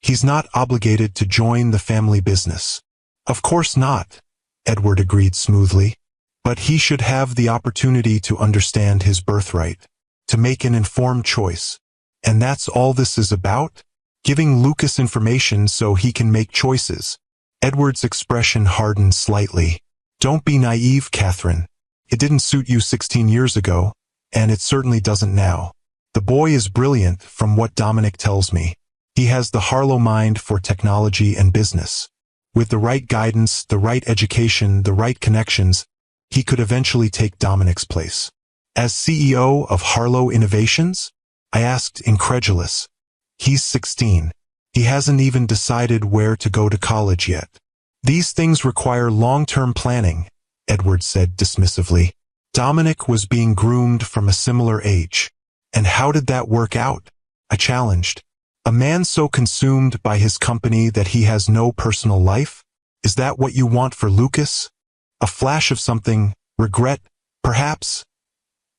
Speaker 1: He's not obligated to join the family business." "Of course not," Edward agreed smoothly. "But he should have the opportunity to understand his birthright, to make an informed choice. And that's all this is about? Giving Lucas information so he can make choices." Edward's expression hardened slightly. "Don't be naive, Catherine. It didn't suit you 16 years ago, and it certainly doesn't now. The boy is brilliant from what Dominic tells me. He has the Harlow mind for technology and business. With the right guidance, the right education, the right connections, he could eventually take Dominic's place." "As CEO of Harlow Innovations?" I asked, incredulous. "He's 16. He hasn't even decided where to go to college yet. These things require long-term planning, Edward said dismissively. Dominic was being groomed from a similar age. And how did that work out? I challenged. A man so consumed by his company that he has no personal life? Is that what you want for Lucas? A flash of something, regret, perhaps?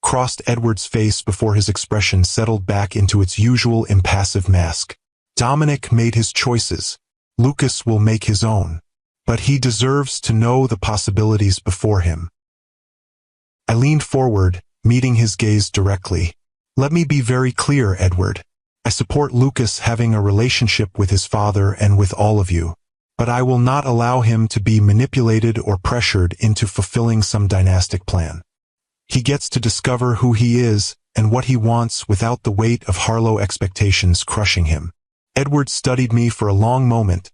Speaker 1: Crossed Edward's face before his expression settled back into its usual impassive mask. Dominic made his choices. Lucas will make his own. But he deserves to know the possibilities before him. I leaned forward, meeting his gaze directly. Let me be very clear, Edward. I support Lucas having a relationship with his father and with all of you. But I will not allow him to be manipulated or pressured into fulfilling some dynastic plan. He gets to discover who he is and what he wants without the weight of Harlow expectations crushing him. Edward studied me for a long moment,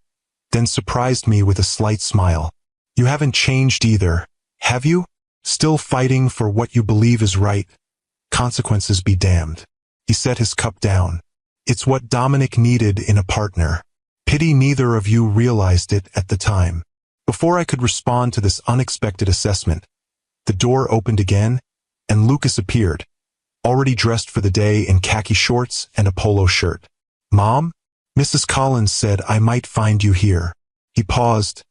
Speaker 1: then surprised me with a slight smile. You haven't changed either, have you? Still fighting for what you believe is right? Consequences be damned. He set his cup down. It's what Dominic needed in a partner. Pity neither of you realized it at the time. Before I could respond to this unexpected assessment, the door opened again, and Lucas appeared, already dressed for the day in khaki shorts and a polo shirt. Mom? Mrs. Collins said I might find you here. He paused,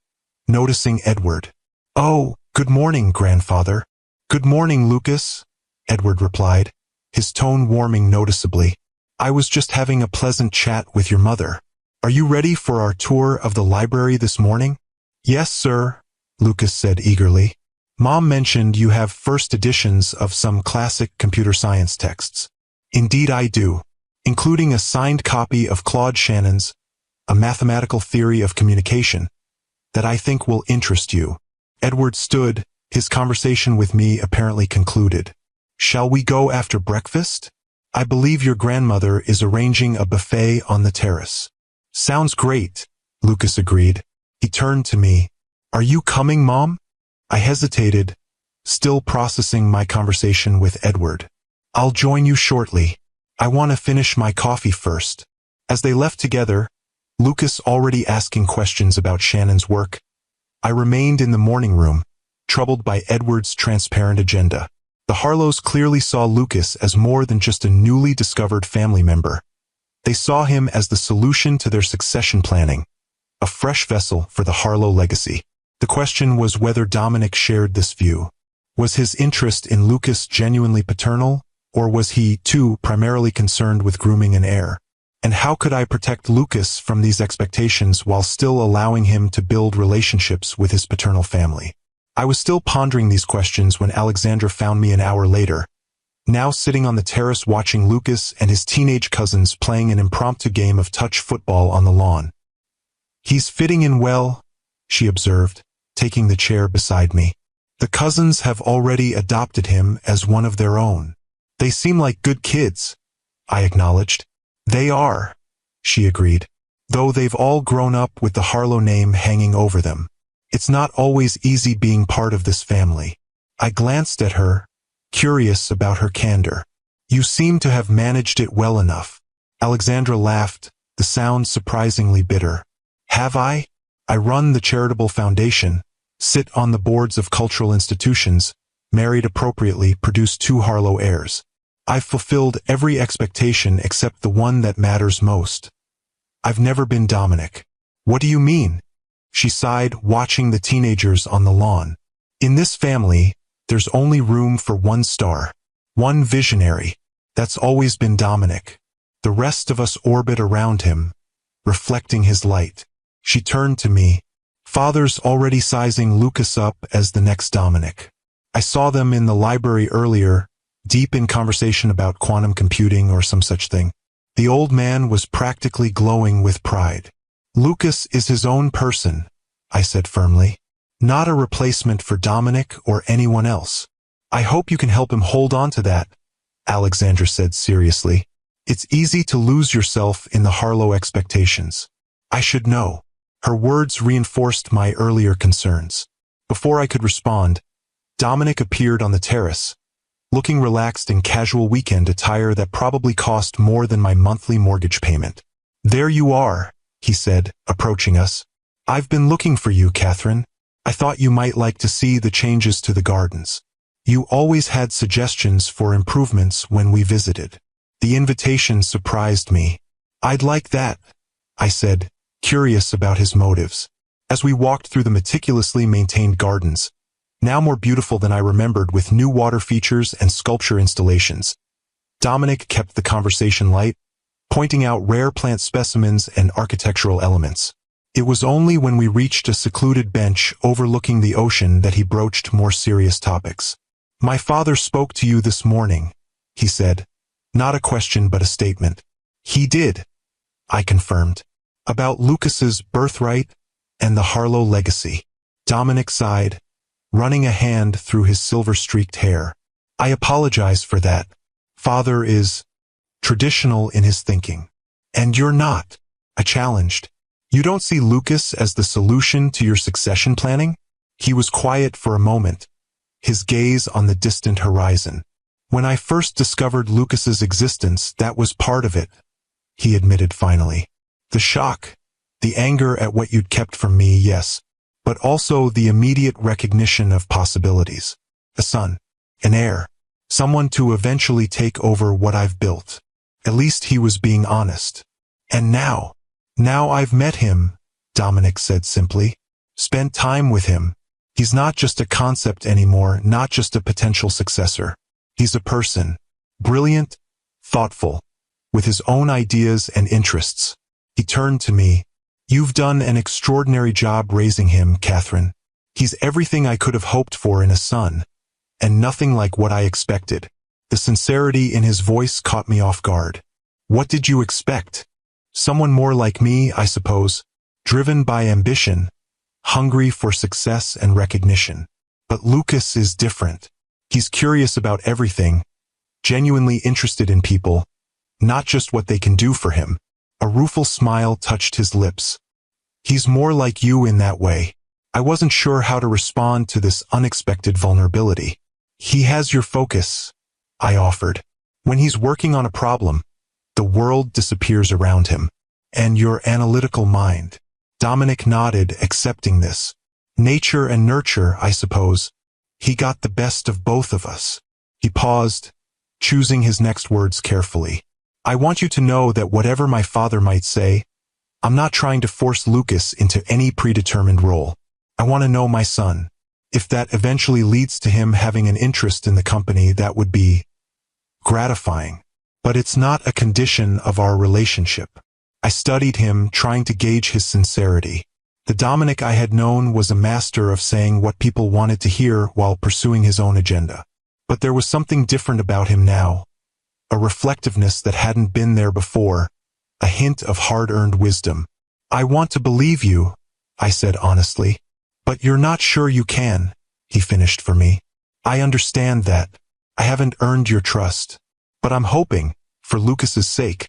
Speaker 1: noticing Edward. Oh, good morning, grandfather. Good morning, Lucas, Edward replied, his tone warming noticeably. I was just having a pleasant chat with your mother. Are you ready for our tour of the library this morning? Yes, sir, Lucas said eagerly. Mom mentioned you have first editions of some classic computer science texts. Indeed I do, including a signed copy of Claude Shannon's A Mathematical Theory of Communication, that I think will interest you. Edward stood, his conversation with me apparently concluded. Shall we go after breakfast? I believe your grandmother is arranging a buffet on the terrace. Sounds great, Lucas agreed. He turned to me. Are you coming, Mom? I hesitated, still processing my conversation with Edward. I'll join you shortly. I want to finish my coffee first. As they left together, Lucas already asking questions about Shannon's work, I remained in the morning room, troubled by Edward's transparent agenda. The Harlows clearly saw Lucas as more than just a newly discovered family member. They saw him as the solution to their succession planning, a fresh vessel for the Harlow legacy. The question was whether Dominic shared this view. Was his interest in Lucas genuinely paternal, or was he, too, primarily concerned with grooming an heir? And how could I protect Lucas from these expectations while still allowing him to build relationships with his paternal family? I was still pondering these questions when Alexandra found me an hour later, now sitting on the terrace watching Lucas and his teenage cousins playing an impromptu game of touch football on the lawn. He's fitting in well, she observed, taking the chair beside me. The cousins have already adopted him as one of their own. They seem like good kids, I acknowledged. They are, she agreed, though they've all grown up with the Harlow name hanging over them. It's not always easy being part of this family. I glanced at her, curious about her candor. You seem to have managed it well enough. Alexandra laughed, the sound surprisingly bitter. Have I? I run the charitable foundation, sit on the boards of cultural institutions, married appropriately, produced 2 Harlow heirs. I've fulfilled every expectation except the one that matters most. I've never been Dominic. What do you mean? She sighed, watching the teenagers on the lawn. In this family, there's only room for one star, one visionary. That's always been Dominic. The rest of us orbit around him, reflecting his light. She turned to me. Father's already sizing Lucas up as the next Dominic. I saw them in the library earlier, deep in conversation about quantum computing or some such thing. The old man was practically glowing with pride. Lucas is his own person, I said firmly. Not a replacement for Dominic or anyone else. I hope you can help him hold on to that, Alexandra said seriously. It's easy to lose yourself in the Harlow expectations. I should know. Her words reinforced my earlier concerns. Before I could respond, Dominic appeared on the terrace, looking relaxed in casual weekend attire that probably cost more than my monthly mortgage payment. There you are, he said, approaching us. "I've been looking for you, Catherine. I thought you might like to see the changes to the gardens. You always had suggestions for improvements when we visited." The invitation surprised me. "I'd like that," I said, curious about his motives. As we walked through the meticulously maintained gardens, now more beautiful than I remembered with new water features and sculpture installations, Dominic kept the conversation light, pointing out rare plant specimens and architectural elements. It was only when we reached a secluded bench overlooking the ocean that he broached more serious topics. "My father spoke to you this morning," he said. Not a question but a statement. "He did," I confirmed. "About Lucas's birthright and the Harlow legacy." Dominic sighed, running a hand through his silver-streaked hair. "I apologize for that. Father is traditional in his thinking. And you're not," I challenged. "You don't see Lucas as the solution to your succession planning?" He was quiet for a moment, his gaze on the distant horizon. "When I first discovered Lucas's existence, that was part of it," he admitted finally. "The shock, the anger at what you'd kept from me, yes, but also the immediate recognition of possibilities. A son, an heir, someone to eventually take over what I've built." At least he was being honest. "And now I've met him," Dominic said simply. "Spent time with him. He's not just a concept anymore, not just a potential successor. He's a person, brilliant, thoughtful, with his own ideas and interests." He turned to me. "You've done an extraordinary job raising him, Catherine. He's everything I could have hoped for in a son, and nothing like what I expected." The sincerity in his voice caught me off guard. "What did you expect? Someone more like me, I suppose, driven by ambition, hungry for success and recognition. But Lucas is different. He's curious about everything, genuinely interested in people, not just what they can do for him." A rueful smile touched his lips. "He's more like you in that way." I wasn't sure how to respond to this unexpected vulnerability. "He has your focus," I offered. "When he's working on a problem, the world disappears around him. And your analytical mind." Dominic nodded, accepting this. "Nature and nurture, I suppose. He got the best of both of us." He paused, choosing his next words carefully. "I want you to know that whatever my father might say, I'm not trying to force Lucas into any predetermined role. I want to know my son. If that eventually leads to him having an interest in the company, that would be gratifying. But it's not a condition of our relationship." I studied him, trying to gauge his sincerity. The Dominic I had known was a master of saying what people wanted to hear while pursuing his own agenda. But there was something different about him now, a reflectiveness that hadn't been there before, a hint of hard-earned wisdom. "I want to believe you," I said honestly. "But you're not sure you can," he finished for me. "I understand that. I haven't earned your trust. But I'm hoping, for Lucas's sake,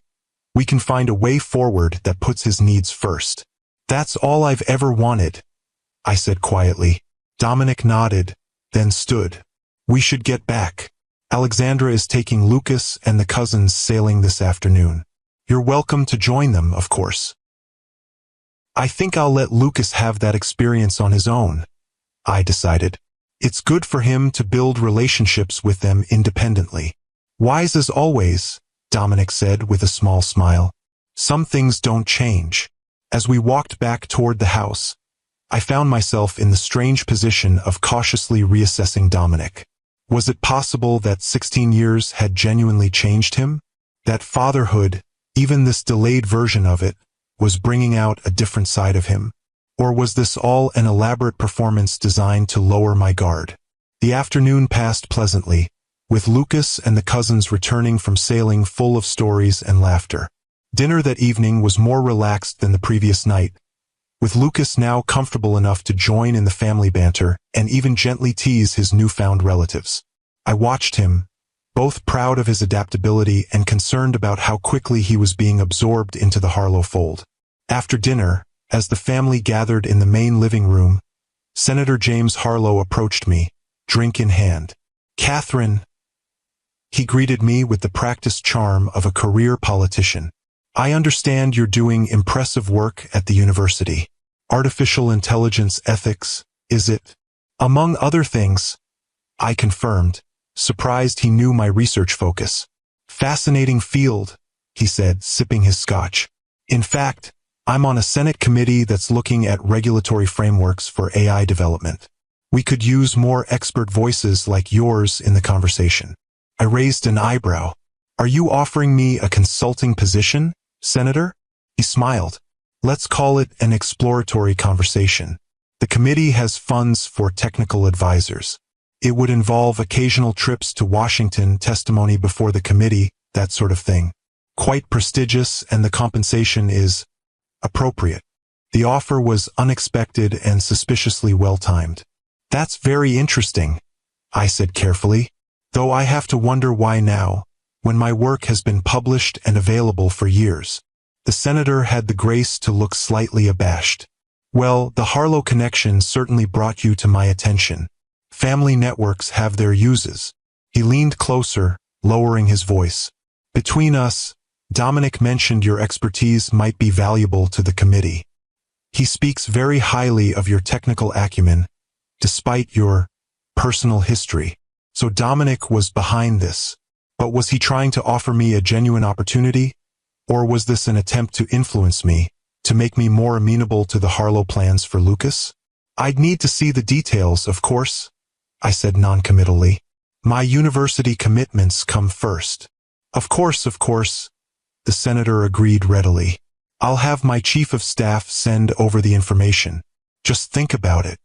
Speaker 1: we can find a way forward that puts his needs first." "That's all I've ever wanted," I said quietly. Dominic nodded, then stood. "We should get back. Alexandra is taking Lucas and the cousins sailing this afternoon. You're welcome to join them, of course." "I think I'll let Lucas have that experience on his own," I decided. "It's good for him to build relationships with them independently." "Wise as always," Dominic said with a small smile. "Some things don't change." As we walked back toward the house, I found myself in the strange position of cautiously reassessing Dominic. Was it possible that 16 years had genuinely changed him? That fatherhood, even this delayed version of it, was bringing out a different side of him? Or was this all an elaborate performance designed to lower my guard? The afternoon passed pleasantly, with Lucas and the cousins returning from sailing full of stories and laughter. Dinner that evening was more relaxed than the previous night, with Lucas now comfortable enough to join in the family banter and even gently tease his newfound relatives. I watched him, both proud of his adaptability and concerned about how quickly he was being absorbed into the Harlow fold. After dinner, as the family gathered in the main living room, Senator James Harlow approached me, drink in hand. "Catherine," he greeted me with the practiced charm of a career politician. I understand you're doing impressive work at the university. Artificial intelligence ethics, is it? Among other things, I confirmed, surprised he knew my research focus. Fascinating field, he said, sipping his scotch. In fact, I'm on a Senate committee that's looking at regulatory frameworks for AI development. We could use more expert voices like yours in the conversation. I raised an eyebrow. Are you offering me a consulting position, Senator? He smiled. Let's call it an exploratory conversation. The committee has funds for technical advisors. It would involve occasional trips to Washington, testimony before the committee, that sort of thing. Quite prestigious, and the compensation is appropriate. The offer was unexpected and suspiciously well-timed. That's very interesting, I said carefully, though I have to wonder why now, when my work has been published and available for years. The senator had the grace to look slightly abashed. Well, the Harlow connection certainly brought you to my attention. Family networks have their uses. He leaned closer, lowering his voice. Between us, Dominic mentioned your expertise might be valuable to the committee. He speaks very highly of your technical acumen, despite your personal history. So Dominic was behind this. But was he trying to offer me a genuine opportunity? Or was this an attempt to influence me, to make me more amenable to the Harlow plans for Lucas? I'd need to see the details, of course, I said noncommittally. My university commitments come first. Of course, the senator agreed readily. I'll have my chief of staff send over the information. Just think about it.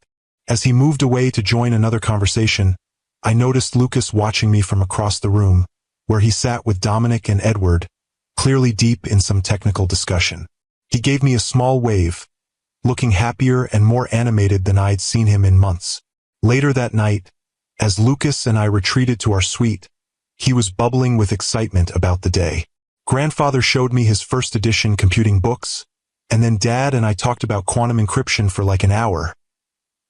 Speaker 1: As he moved away to join another conversation, I noticed Lucas watching me from across the room, where he sat with Dominic and Edward, clearly deep in some technical discussion. He gave me a small wave, looking happier and more animated than I'd seen him in months. Later that night, as Lucas and I retreated to our suite, he was bubbling with excitement about the day. Grandfather showed me his first edition computing books, and then Dad and I talked about quantum encryption for like an hour,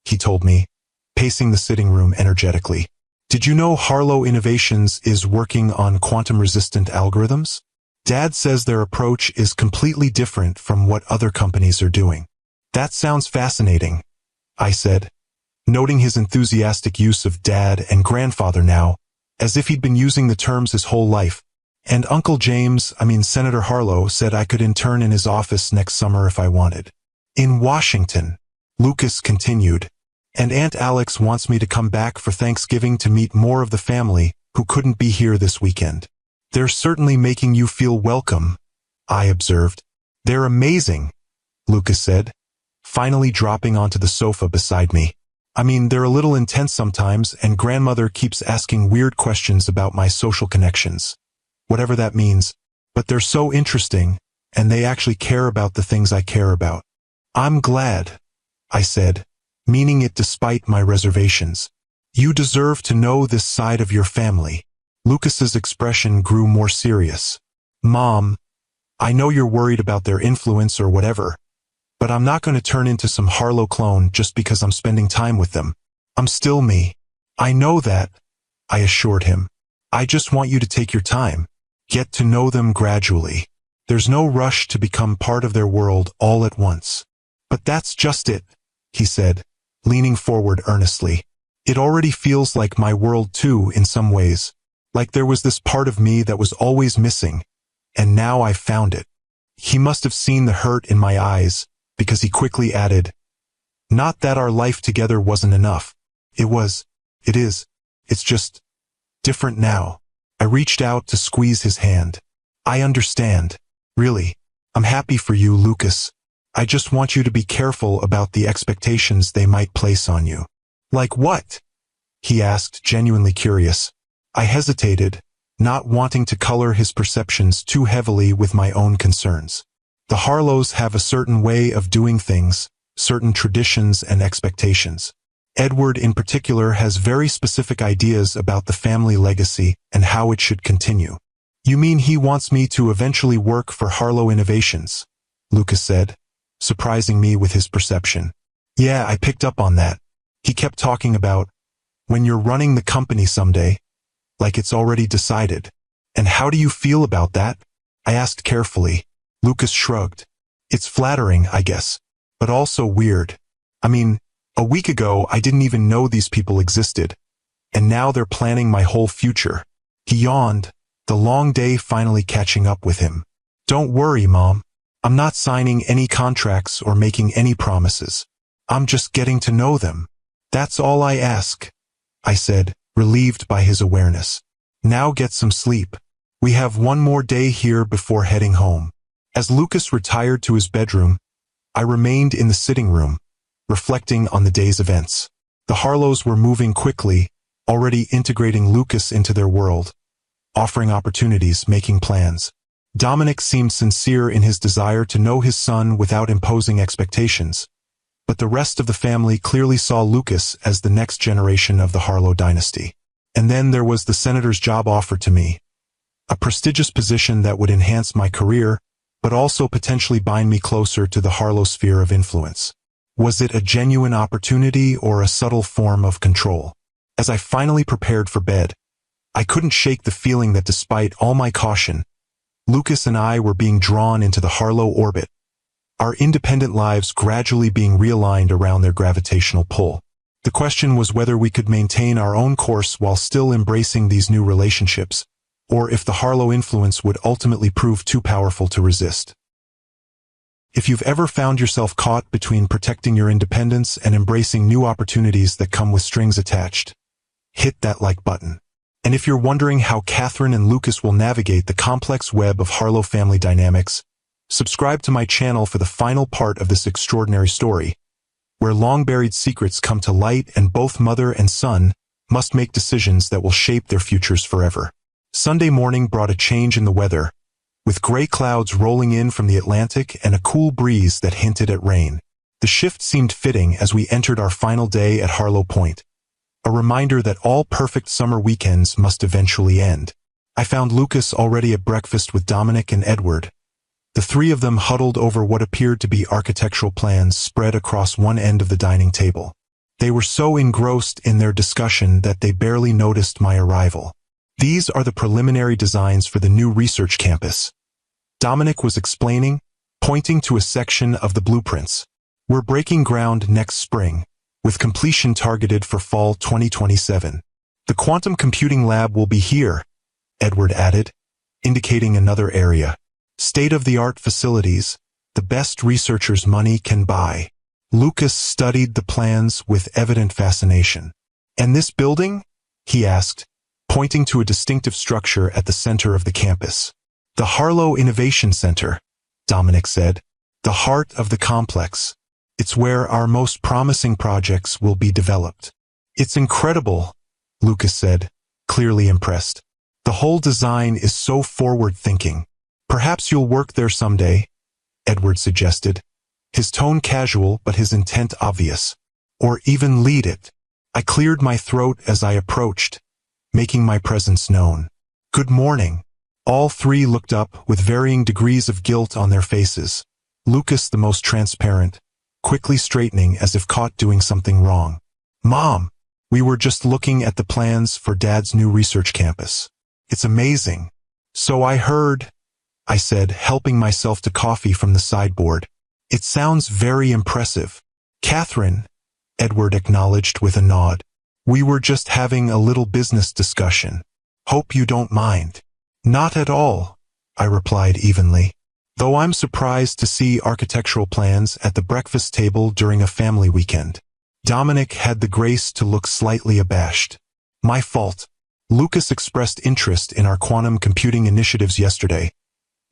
Speaker 1: he told me, pacing the sitting room energetically. Did you know Harlow Innovations is working on quantum-resistant algorithms? Dad says their approach is completely different from what other companies are doing. That sounds fascinating, I said, noting his enthusiastic use of Dad and Grandfather now, as if he'd been using the terms his whole life. And Senator Harlow said I could intern in his office next summer if I wanted. In Washington, Lucas continued, and Aunt Alex wants me to come back for Thanksgiving to meet more of the family who couldn't be here this weekend. They're certainly making you feel welcome, I observed. They're amazing, Lucas said, finally dropping onto the sofa beside me. They're a little intense sometimes, and grandmother keeps asking weird questions about my social connections. Whatever that means, but they're so interesting, and they actually care about the things I care about. I'm glad, I said, meaning it despite my reservations. You deserve to know this side of your family. Lucas's expression grew more serious. Mom, I know you're worried about their influence or whatever, but I'm not going to turn into some Harlow clone just because I'm spending time with them. I'm still me. I know that, I assured him. I just want you to take your time. Get to know them gradually. There's no rush to become part of their world all at once. But that's just it, he said, leaning forward earnestly. It already feels like my world too in some ways, like there was this part of me that was always missing, and now I've found it. He must have seen the hurt in my eyes, because he quickly added, not that our life together wasn't enough. It's just different now. I reached out to squeeze his hand. I understand. Really. I'm happy for you, Lucas. I just want you to be careful about the expectations they might place on you. Like what? He asked, genuinely curious. I hesitated, not wanting to color his perceptions too heavily with my own concerns. The Harlows have a certain way of doing things, certain traditions and expectations. Edward in particular has very specific ideas about the family legacy and how it should continue. You mean he wants me to eventually work for Harlow Innovations? Lucas said, surprising me with his perception. Yeah, I picked up on that. He kept talking about, when you're running the company someday, like it's already decided. And how do you feel about that? I asked carefully, Lucas shrugged. It's flattering, I guess, but also weird. I mean, a week ago I didn't even know these people existed, and now they're planning my whole future. He yawned, the long day finally catching up with him. Don't worry, Mom. I'm not signing any contracts or making any promises. I'm just getting to know them. That's all I ask, I said, relieved by his awareness. Now get some sleep. We have one more day here before heading home. As Lucas retired to his bedroom, I remained in the sitting room, reflecting on the day's events. The Harlows were moving quickly, already integrating Lucas into their world, offering opportunities, making plans. Dominic seemed sincere in his desire to know his son without imposing expectations, but the rest of the family clearly saw Lucas as the next generation of the Harlow dynasty. And then there was the senator's job offer to me, a prestigious position that would enhance my career, but also potentially bind me closer to the Harlow sphere of influence. Was it a genuine opportunity or a subtle form of control? As I finally prepared for bed, I couldn't shake the feeling that despite all my caution, Lucas and I were being drawn into the Harlow orbit, our independent lives gradually being realigned around their gravitational pull. The question was whether we could maintain our own course while still embracing these new relationships, or if the Harlow influence would ultimately prove too powerful to resist. If you've ever found yourself caught between protecting your independence and embracing new opportunities that come with strings attached, hit that like button. And if you're wondering how Catherine and Lucas will navigate the complex web of Harlow family dynamics, subscribe to my channel for the final part of this extraordinary story, where long-buried secrets come to light and both mother and son must make decisions that will shape their futures forever. Sunday morning brought a change in the weather, with gray clouds rolling in from the Atlantic and a cool breeze that hinted at rain. The shift seemed fitting as we entered our final day at Harlow Point, a reminder that all perfect summer weekends must eventually end. I found Lucas already at breakfast with Dominic and Edward, the three of them huddled over what appeared to be architectural plans spread across one end of the dining table. They were so engrossed in their discussion that they barely noticed my arrival. These are the preliminary designs for the new research campus, Dominic was explaining, pointing to a section of the blueprints. We're breaking ground next spring, with completion targeted for fall 2027. The quantum computing lab will be here, Edward added, indicating another area. State-of-the-art facilities, the best researchers money can buy. Lucas studied the plans with evident fascination. And this building? He asked, pointing to a distinctive structure at the center of the campus. The Harlow Innovation Center, Dominic said, the heart of the complex. It's where our most promising projects will be developed. It's incredible, Lucas said, clearly impressed. The whole design is so forward-thinking. Perhaps you'll work there someday, Edward suggested, his tone casual but his intent obvious. Or even lead it. I cleared my throat as I approached, making my presence known. Good morning. All three looked up with varying degrees of guilt on their faces. Lucas, the most transparent, quickly straightening as if caught doing something wrong. Mom, we were just looking at the plans for Dad's new research campus. It's amazing. So I heard, I said, helping myself to coffee from the sideboard. It sounds very impressive. Catherine, Edward acknowledged with a nod. We were just having a little business discussion. Hope you don't mind. Not at all, I replied evenly. Though I'm surprised to see architectural plans at the breakfast table during a family weekend. Dominic had the grace to look slightly abashed. My fault. Lucas expressed interest in our quantum computing initiatives yesterday,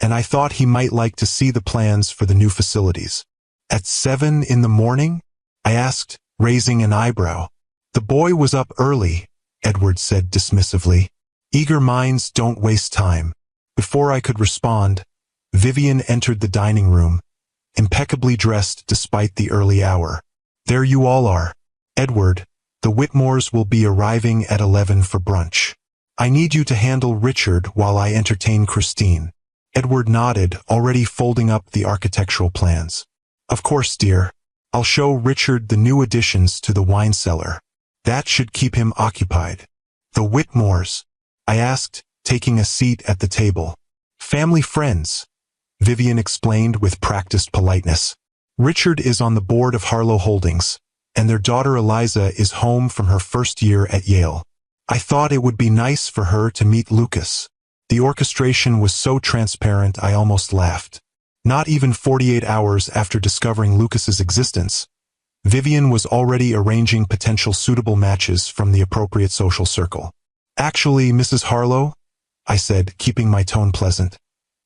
Speaker 1: and I thought he might like to see the plans for the new facilities. At 7 in the morning? I asked, raising an eyebrow. The boy was up early, Edward said dismissively. Eager minds don't waste time. Before I could respond, Vivian entered the dining room, impeccably dressed despite the early hour. There you all are. Edward, the Whitmores will be arriving at 11 for brunch. I need you to handle Richard while I entertain Christine. Edward nodded, already folding up the architectural plans. Of course, dear. I'll show Richard the new additions to the wine cellar. That should keep him occupied. The Whitmores? I asked, taking a seat at the table. Family friends, Vivian explained with practiced politeness. Richard is on the board of Harlow Holdings, and their daughter Eliza is home from her first year at Yale. I thought it would be nice for her to meet Lucas. The orchestration was so transparent I almost laughed. Not even 48 hours after discovering Lucas's existence, Vivian was already arranging potential suitable matches from the appropriate social circle. Actually, Mrs. Harlow, I said, keeping my tone pleasant,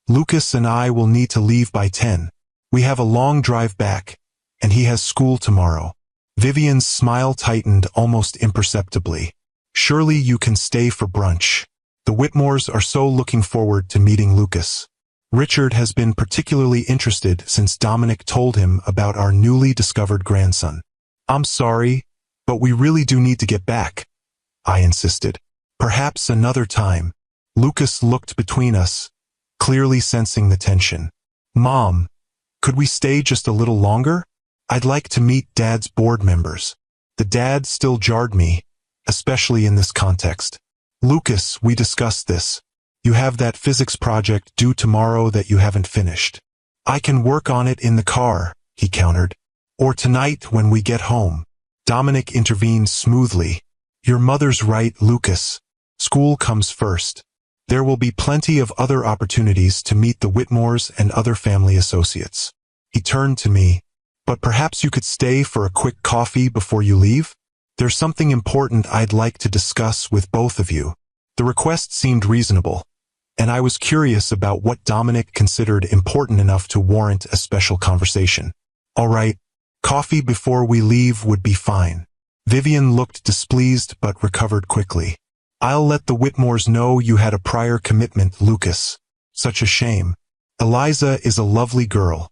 Speaker 1: Lucas and I will need to leave by 10. We have a long drive back, and he has school tomorrow. Vivian's smile tightened almost imperceptibly. Surely you can stay for brunch. The Whitmores are so looking forward to meeting Lucas. Richard has been particularly interested since Dominic told him about our newly discovered grandson. I'm sorry, but we really do need to get back, I insisted. Perhaps another time. Lucas looked between us, clearly sensing the tension. Mom, could we stay just a little longer? I'd like to meet Dad's board members. The dad still jarred me, especially in this context. Lucas, we discussed this. You have that physics project due tomorrow that you haven't finished. I can work on it in the car, he countered. Or tonight when we get home. Dominic intervened smoothly. Your mother's right, Lucas. School comes first. There will be plenty of other opportunities to meet the Whitmores and other family associates. He turned to me. But perhaps you could stay for a quick coffee before you leave? There's something important I'd like to discuss with both of you. The request seemed reasonable, and I was curious about what Dominic considered important enough to warrant a special conversation. All right, coffee before we leave would be fine. Vivian looked displeased but recovered quickly. I'll let the Whitmores know you had a prior commitment, Lucas. Such a shame. Eliza is a lovely girl,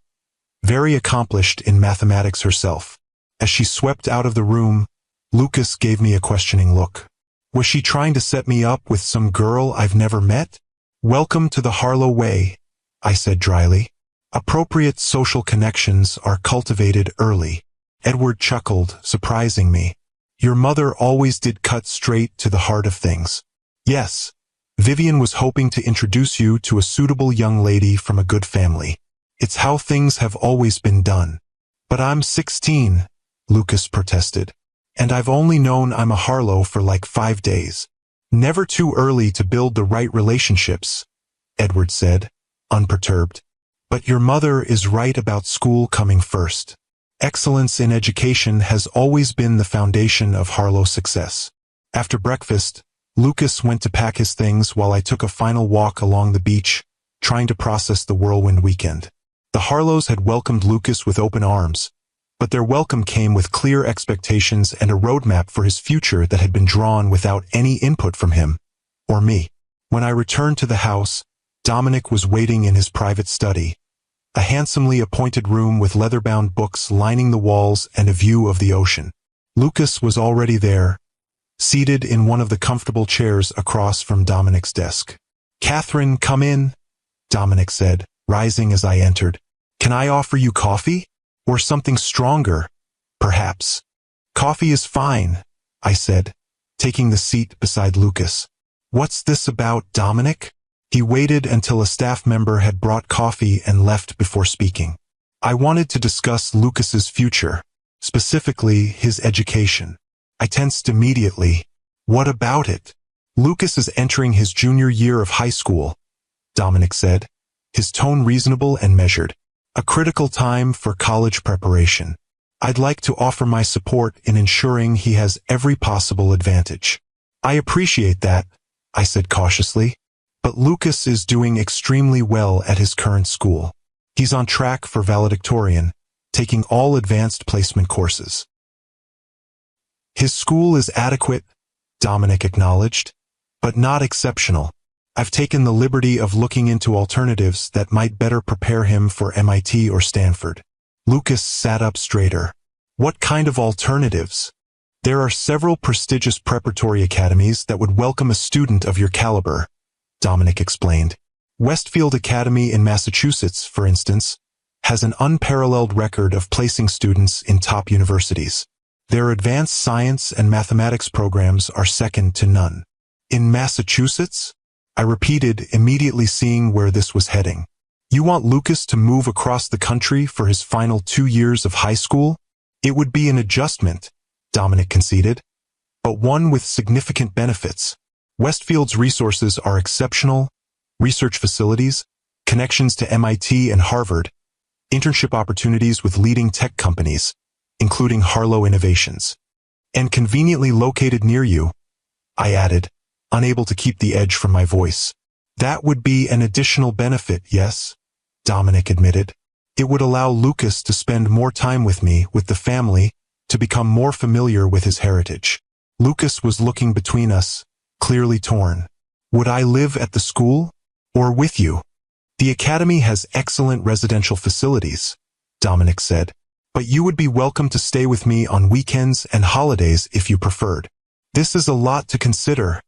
Speaker 1: very accomplished in mathematics herself. As she swept out of the room, Lucas gave me a questioning look. Was she trying to set me up with some girl I've never met? Welcome to the Harlow way, I said dryly. Appropriate social connections are cultivated early. Edward chuckled, surprising me. Your mother always did cut straight to the heart of things. Yes, Vivian was hoping to introduce you to a suitable young lady from a good family. It's how things have always been done. But I'm 16, Lucas protested. And I've only known I'm a Harlow for like 5 days. Never too early to build the right relationships, Edward said, unperturbed. But your mother is right about school coming first. Excellence in education has always been the foundation of Harlow success. After breakfast, Lucas went to pack his things while I took a final walk along the beach, trying to process the whirlwind weekend. The Harlows had welcomed Lucas with open arms, but their welcome came with clear expectations and a roadmap for his future that had been drawn without any input from him, or me. When I returned to the house, Dominic was waiting in his private study, a handsomely appointed room with leather-bound books lining the walls and a view of the ocean. Lucas was already there, seated in one of the comfortable chairs across from Dominic's desk. Catherine, come in, Dominic said, rising as I entered. Can I offer you coffee? Or something stronger, perhaps. Coffee is fine, I said, taking the seat beside Lucas. What's this about, Dominic? He waited until a staff member had brought coffee and left before speaking. I wanted to discuss Lucas's future, specifically his education. I tensed immediately. What about it? Lucas is entering his junior year of high school, Dominic said, his tone reasonable and measured. A critical time for college preparation. I'd like to offer my support in ensuring he has every possible advantage. I appreciate that, I said cautiously, but Lucas is doing extremely well at his current school. He's on track for valedictorian, taking all advanced placement courses. His school is adequate, Dominic acknowledged, but not exceptional. I've taken the liberty of looking into alternatives that might better prepare him for MIT or Stanford. Lucas sat up straighter. What kind of alternatives? There are several prestigious preparatory academies that would welcome a student of your caliber, Dominic explained. Westfield Academy in Massachusetts, for instance, has an unparalleled record of placing students in top universities. Their advanced science and mathematics programs are second to none. In Massachusetts? I repeated, immediately seeing where this was heading. You want Lucas to move across the country for his final 2 years of high school? It would be an adjustment, Dominic conceded, but one with significant benefits. Westfield's resources are exceptional: research facilities, connections to MIT and Harvard, internship opportunities with leading tech companies, including Harlow Innovations, and conveniently located near you, I added, unable to keep the edge from my voice. That would be an additional benefit, yes, Dominic admitted. It would allow Lucas to spend more time with me, with the family, to become more familiar with his heritage. Lucas was looking between us, clearly torn. Would I live at the school? Or with you? The academy has excellent residential facilities, Dominic said, but you would be welcome to stay with me on weekends and holidays if you preferred. This is a lot to consider,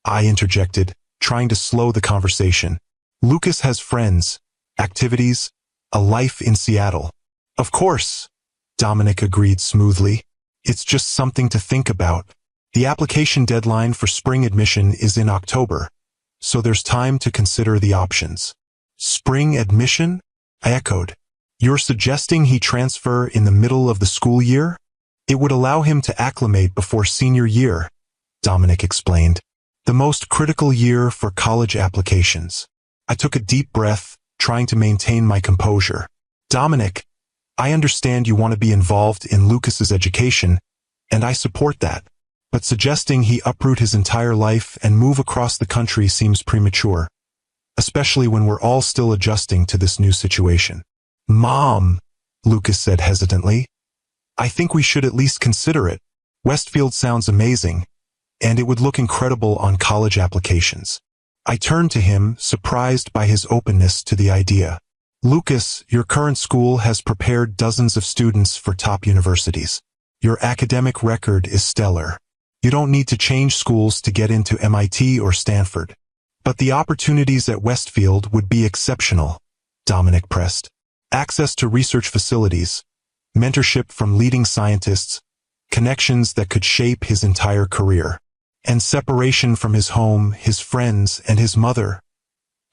Speaker 1: I interjected, trying to slow the conversation. Lucas has friends, activities, a life in Seattle. Of course, Dominic agreed smoothly. It's just something to think about. The application deadline for spring admission is in October, so there's time to consider the options. Spring admission? I echoed. You're suggesting he transfer in the middle of the school year? It would allow him to acclimate before senior year, Dominic explained. The most critical year for college applications. I took a deep breath, trying to maintain my composure. Dominic, I understand you want to be involved in Lucas's education, and I support that. But suggesting he uproot his entire life and move across the country seems premature, especially when we're all still adjusting to this new situation. Mom, Lucas said hesitantly, I think we should at least consider it. Westfield sounds amazing, and it would look incredible on college applications. I turned to him, surprised by his openness to the idea. Lucas, your current school has prepared dozens of students for top universities. Your academic record is stellar. You don't need to change schools to get into MIT or Stanford. But the opportunities at Westfield would be exceptional, Dominic pressed. Access to research facilities, mentorship from leading scientists, connections that could shape his entire career, and separation from his home, his friends, and his mother,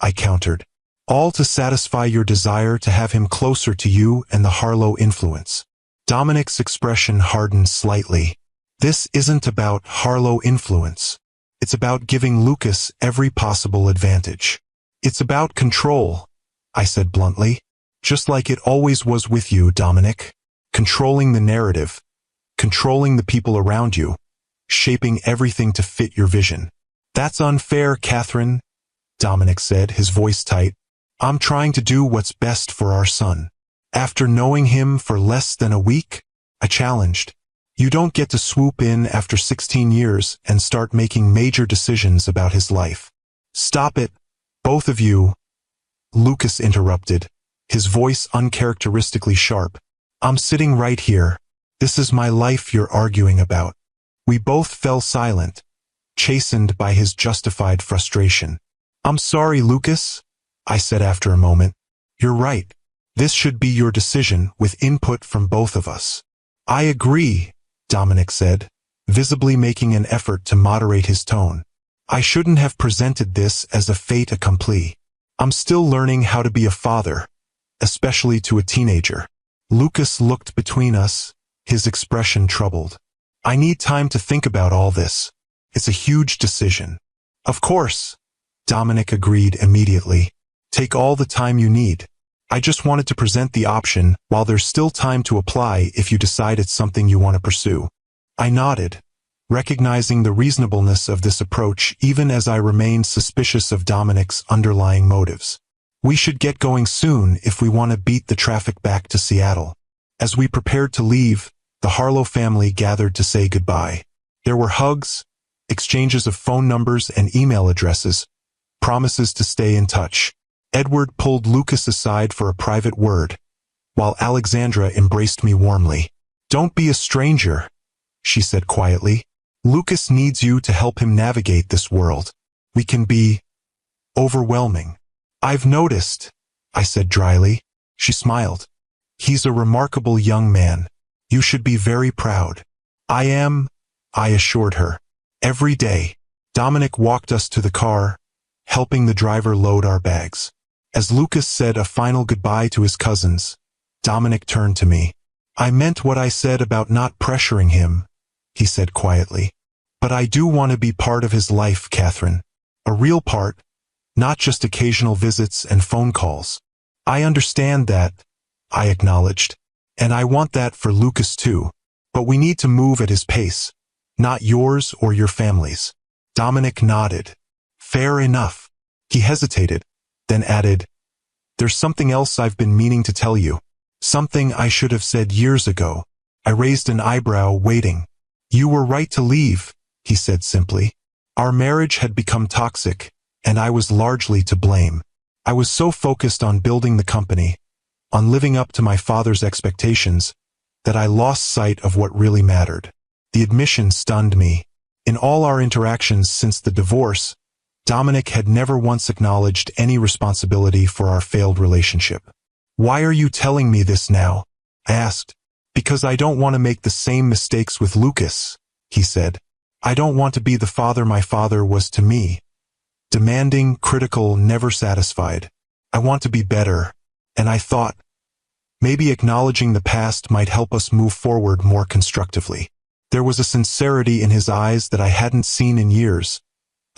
Speaker 1: I countered, all to satisfy your desire to have him closer to you and the Harlow influence. Dominic's expression hardened slightly. This isn't about Harlow influence. It's about giving Lucas every possible advantage. It's about control, I said bluntly. Just like it always was with you, Dominic. Controlling the narrative, controlling the people around you, shaping everything to fit your vision. That's unfair, Catherine, Dominic said, his voice tight. I'm trying to do what's best for our son. After knowing him for less than a week, I challenged. You don't get to swoop in after 16 years and start making major decisions about his life. Stop it, both of you, Lucas interrupted, his voice uncharacteristically sharp. I'm sitting right here. This is my life you're arguing about. We both fell silent, chastened by his justified frustration. I'm sorry, Lucas, I said after a moment. You're right. This should be your decision with input from both of us. I agree, Dominic said, visibly making an effort to moderate his tone. I shouldn't have presented this as a fait accompli. I'm still learning how to be a father, especially to a teenager. Lucas looked between us, his expression troubled. I need time to think about all this. It's a huge decision. Of course, Dominic agreed immediately. Take all the time you need. I just wanted to present the option while there's still time to apply if you decide it's something you want to pursue. I nodded, recognizing the reasonableness of this approach even as I remained suspicious of Dominic's underlying motives. We should get going soon if we want to beat the traffic back to Seattle. As we prepared to leave, the Harlow family gathered to say goodbye. There were hugs, exchanges of phone numbers and email addresses, promises to stay in touch. Edward pulled Lucas aside for a private word, while Alexandra embraced me warmly. Don't be a stranger, she said quietly. Lucas needs you to help him navigate this world. We can be overwhelming. I've noticed, I said dryly. She smiled. He's a remarkable young man. You should be very proud. I am, I assured her. Every day. Dominic walked us to the car, helping the driver load our bags. As Lucas said a final goodbye to his cousins, Dominic turned to me. "I meant what I said about not pressuring him," he said quietly. "But I do want to be part of his life, Catherine. A real part, not just occasional visits and phone calls." "I understand that," I acknowledged. "And I want that for Lucas too. But we need to move at his pace, not yours or your family's." Dominic nodded. "Fair enough." He hesitated, then added, "There's something else I've been meaning to tell you. Something I should have said years ago." I raised an eyebrow, waiting. "You were right to leave," he said simply. "Our marriage had become toxic, and I was largely to blame. I was so focused on building the company, on living up to my father's expectations, that I lost sight of what really mattered." The admission stunned me. In all our interactions since the divorce, Dominic had never once acknowledged any responsibility for our failed relationship. "Why are you telling me this now?" I asked. "Because I don't want to make the same mistakes with Lucas," he said. "I don't want to be the father my father was to me. Demanding, critical, never satisfied. I want to be better." And I thought, maybe acknowledging the past might help us move forward more constructively. There was a sincerity in his eyes that I hadn't seen in years,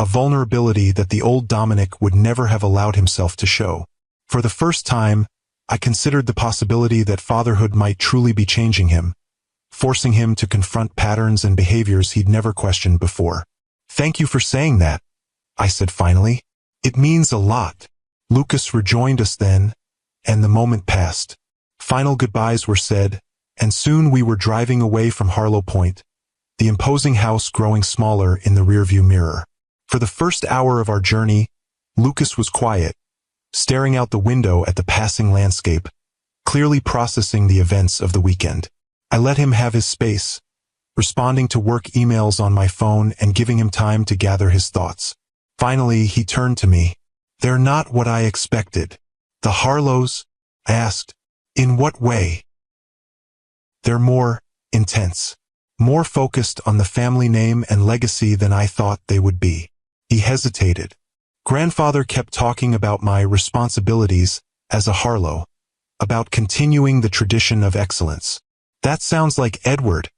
Speaker 1: a vulnerability that the old Dominic would never have allowed himself to show. For the first time, I considered the possibility that fatherhood might truly be changing him, forcing him to confront patterns and behaviors he'd never questioned before. "Thank you for saying that," I said finally. "It means a lot." Lucas rejoined us then, and the moment passed. Final goodbyes were said, and soon we were driving away from Harlow Point, the imposing house growing smaller in the rearview mirror. For the first hour of our journey, Lucas was quiet, staring out the window at the passing landscape, clearly processing the events of the weekend. I let him have his space, responding to work emails on my phone and giving him time to gather his thoughts. Finally, he turned to me. "They're not what I expected." "The Harlows?" I asked. "In what way?" "They're more intense, more focused on the family name and legacy than I thought they would be." He hesitated. "Grandfather kept talking about my responsibilities as a Harlow, about continuing the tradition of excellence." "That sounds like Edward,"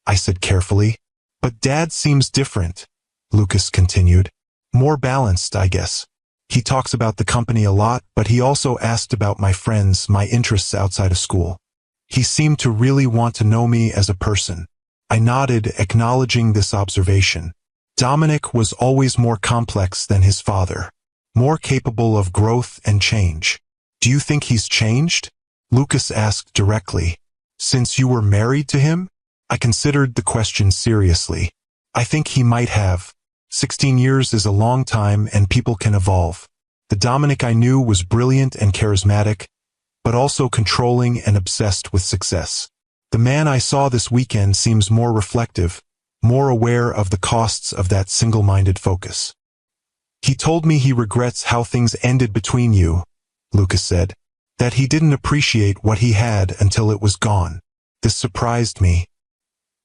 Speaker 1: I said carefully. "But Dad seems different," Lucas continued. "More balanced, I guess. He talks about the company a lot, but he also asked about my friends, my interests outside of school. He seemed to really want to know me as a person." I nodded, acknowledging this observation. Dominic was always more complex than his father, more capable of growth and change. "Do you think he's changed?" Lucas asked directly. "Since you were married to him?" I considered the question seriously. "I think he might have. 16 years is a long time and people can evolve." The Dominic I knew was brilliant and charismatic, but also controlling and obsessed with success. The man I saw this weekend seems more reflective, more aware of the costs of that single-minded focus. "He told me he regrets how things ended between you," Lucas said, "that he didn't appreciate what he had until it was gone." This surprised me.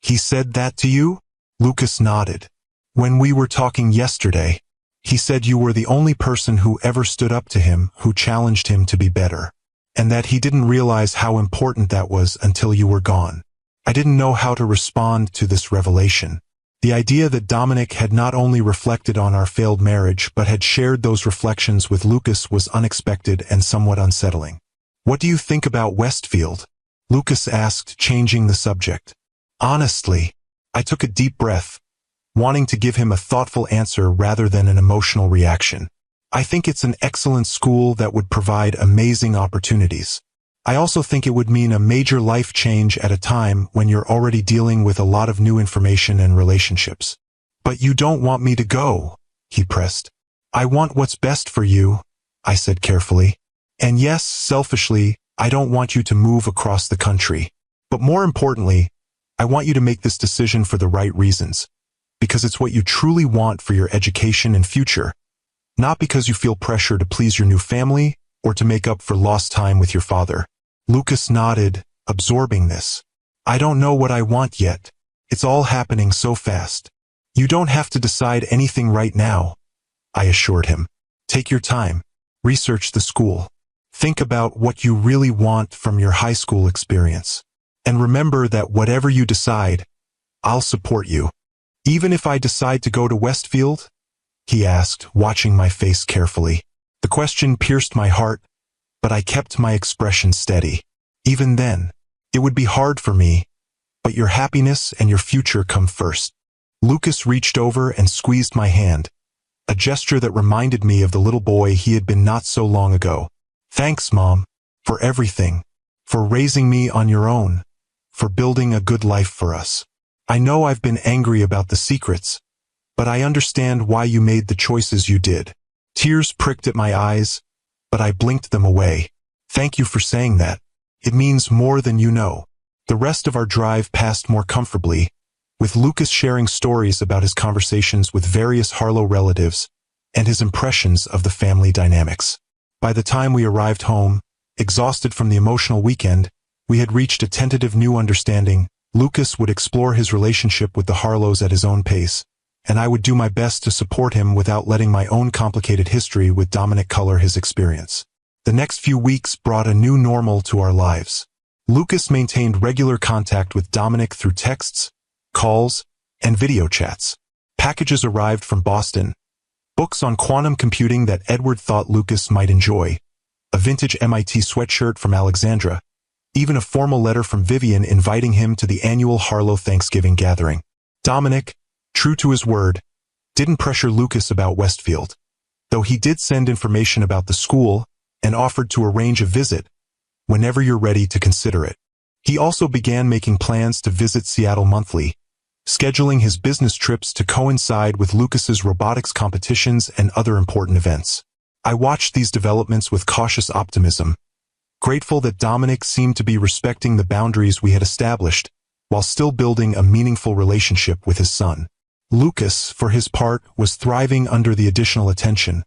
Speaker 1: "He said that to you?" Lucas nodded. "When we were talking yesterday, he said you were the only person who ever stood up to him, who challenged him to be better, and that he didn't realize how important that was until you were gone." I didn't know how to respond to this revelation. The idea that Dominic had not only reflected on our failed marriage but had shared those reflections with Lucas was unexpected and somewhat unsettling. "What do you think about Westfield?" Lucas asked, changing the subject. Honestly, I took a deep breath, wanting to give him a thoughtful answer rather than an emotional reaction. "I think it's an excellent school that would provide amazing opportunities. I also think it would mean a major life change at a time when you're already dealing with a lot of new information and relationships." "But you don't want me to go," he pressed. "I want what's best for you," I said carefully. "And yes, selfishly, I don't want you to move across the country. But more importantly, I want you to make this decision for the right reasons, because it's what you truly want for your education and future, not because you feel pressure to please your new family or to make up for lost time with your father." Lucas nodded, absorbing this. "I don't know what I want yet. It's all happening so fast." "You don't have to decide anything right now," I assured him. "Take your time. Research the school. Think about what you really want from your high school experience. And remember that whatever you decide, I'll support you. Even if I decide to go to Westfield? He asked, watching my face carefully. The question pierced my heart, but I kept my expression steady. Even then, it would be hard for me, but your happiness and your future come first. Lucas reached over and squeezed my hand, a gesture that reminded me of the little boy he had been not so long ago. Thanks, Mom, for everything, for raising me on your own, for building a good life for us. I know I've been angry about the secrets, but I understand why you made the choices you did. Tears pricked at my eyes, but I blinked them away. Thank you for saying that. It means more than you know. The rest of our drive passed more comfortably, with Lucas sharing stories about his conversations with various Harlow relatives and his impressions of the family dynamics. By the time we arrived home, exhausted from the emotional weekend, we had reached a tentative new understanding. Lucas would explore his relationship with the Harlows at his own pace, and I would do my best to support him without letting my own complicated history with Dominic color his experience. The next few weeks brought a new normal to our lives. Lucas maintained regular contact with Dominic through texts, calls, and video chats. Packages arrived from Boston, books on quantum computing that Edward thought Lucas might enjoy, a vintage MIT sweatshirt from Alexandra, even a formal letter from Vivian inviting him to the annual Harlow Thanksgiving gathering. Dominic, true to his word, didn't pressure Lucas about Westfield, though he did send information about the school and offered to arrange a visit whenever you're ready to consider it. He also began making plans to visit Seattle monthly, scheduling his business trips to coincide with Lucas's robotics competitions and other important events. I watched these developments with cautious optimism, grateful that Dominic seemed to be respecting the boundaries we had established, while still building a meaningful relationship with his son. Lucas, for his part, was thriving under the additional attention,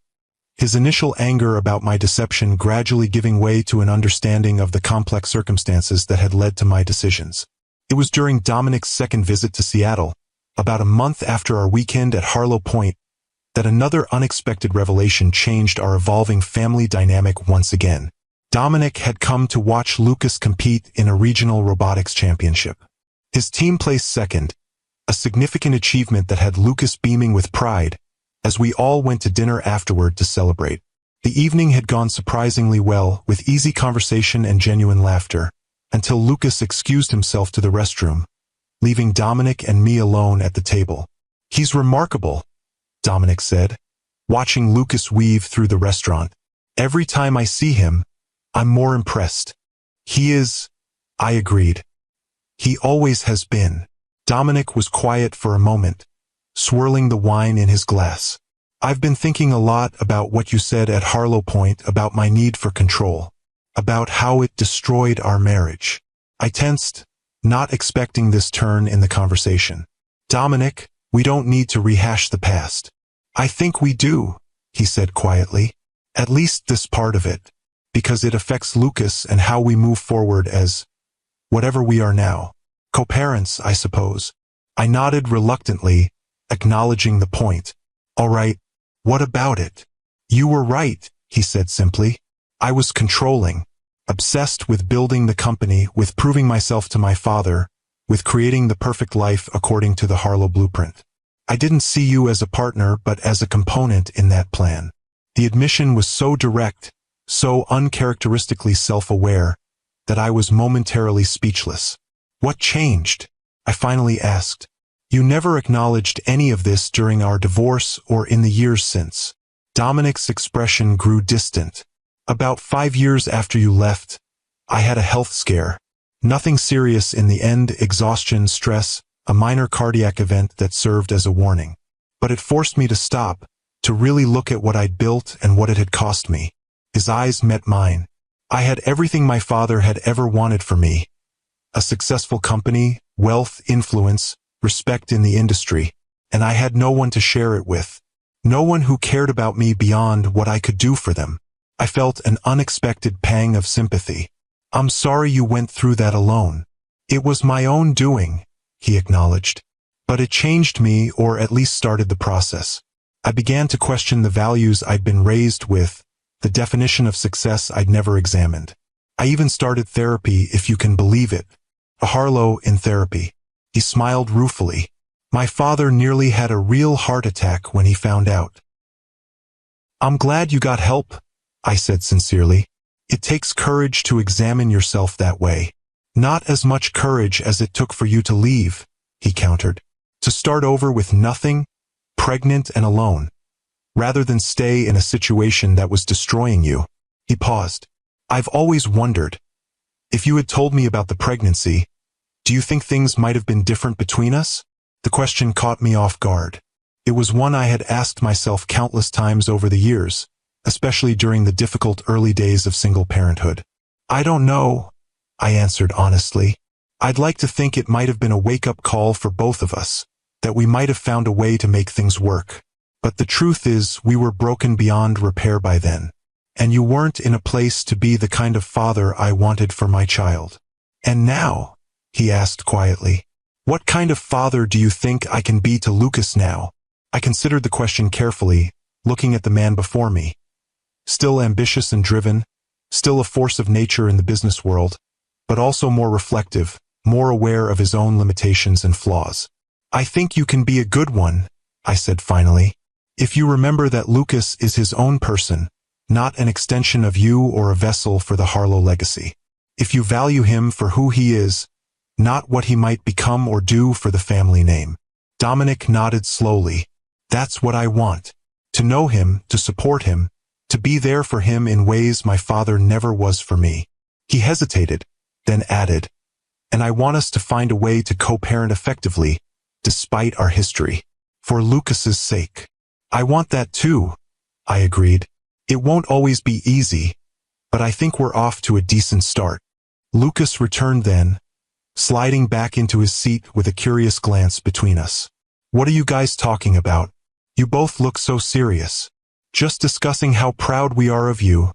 Speaker 1: his initial anger about my deception gradually giving way to an understanding of the complex circumstances that had led to my decisions. It was during Dominic's second visit to Seattle, about a month after our weekend at Harlow Point, that another unexpected revelation changed our evolving family dynamic once again. Dominic had come to watch Lucas compete in a regional robotics championship. His team placed second, a significant achievement that had Lucas beaming with pride, as we all went to dinner afterward to celebrate. The evening had gone surprisingly well, with easy conversation and genuine laughter, until Lucas excused himself to the restroom, leaving Dominic and me alone at the table. He's remarkable, Dominic said, watching Lucas weave through the restaurant. Every time I see him, I'm more impressed. He is, I agreed. He always has been. Dominic was quiet for a moment, swirling the wine in his glass. I've been thinking a lot about what you said at Harlow Point about my need for control, about how it destroyed our marriage. I tensed, not expecting this turn in the conversation. Dominic, we don't need to rehash the past. I think we do, he said quietly. At least this part of it, because it affects Lucas and how we move forward as whatever we are now. Co-parents, I suppose. I nodded reluctantly, acknowledging the point. All right, what about it? You were right, he said simply. I was controlling, obsessed with building the company, with proving myself to my father, with creating the perfect life according to the Harlow blueprint. I didn't see you as a partner but as a component in that plan. The admission was so direct, so uncharacteristically self-aware, that I was momentarily speechless. What changed? I finally asked. You never acknowledged any of this during our divorce or in the years since. Dominic's expression grew distant. About 5 years after you left, I had a health scare. Nothing serious in the end, exhaustion, stress, a minor cardiac event that served as a warning. But it forced me to stop, to really look at what I'd built and what it had cost me. His eyes met mine. I had everything my father had ever wanted for me. A successful company, wealth, influence, respect in the industry, and I had no one to share it with. No one who cared about me beyond what I could do for them. I felt an unexpected pang of sympathy. I'm sorry you went through that alone. It was my own doing, he acknowledged. But it changed me, or at least started the process. I began to question the values I'd been raised with, the definition of success I'd never examined. I even started therapy, if you can believe it. A Harlow in therapy. He smiled ruefully. My father nearly had a real heart attack when he found out. I'm glad you got help, I said sincerely. It takes courage to examine yourself that way. Not as much courage as it took for you to leave, he countered. To start over with nothing, pregnant and alone, rather than stay in a situation that was destroying you. He paused. I've always wondered, if you had told me about the pregnancy, do you think things might have been different between us? The question caught me off guard. It was one I had asked myself countless times over the years, especially during the difficult early days of single parenthood. I don't know, I answered honestly. I'd like to think it might have been a wake-up call for both of us, that we might have found a way to make things work. But the truth is, we were broken beyond repair by then. And you weren't in a place to be the kind of father I wanted for my child. And now, he asked quietly, what kind of father do you think I can be to Lucas now? I considered the question carefully, looking at the man before me. Still ambitious and driven, still a force of nature in the business world, but also more reflective, more aware of his own limitations and flaws. I think you can be a good one, I said finally. If you remember that Lucas is his own person, not an extension of you or a vessel for the Harlow legacy. If you value him for who he is, not what he might become or do for the family name. Dominic nodded slowly. That's what I want. To know him, to support him, to be there for him in ways my father never was for me. He hesitated, then added, and I want us to find a way to co-parent effectively, despite our history. For Lucas's sake. I want that too, I agreed. It won't always be easy, but I think we're off to a decent start. Lucas returned then, sliding back into his seat with a curious glance between us. What are you guys talking about? You both look so serious. Just discussing how proud we are of you,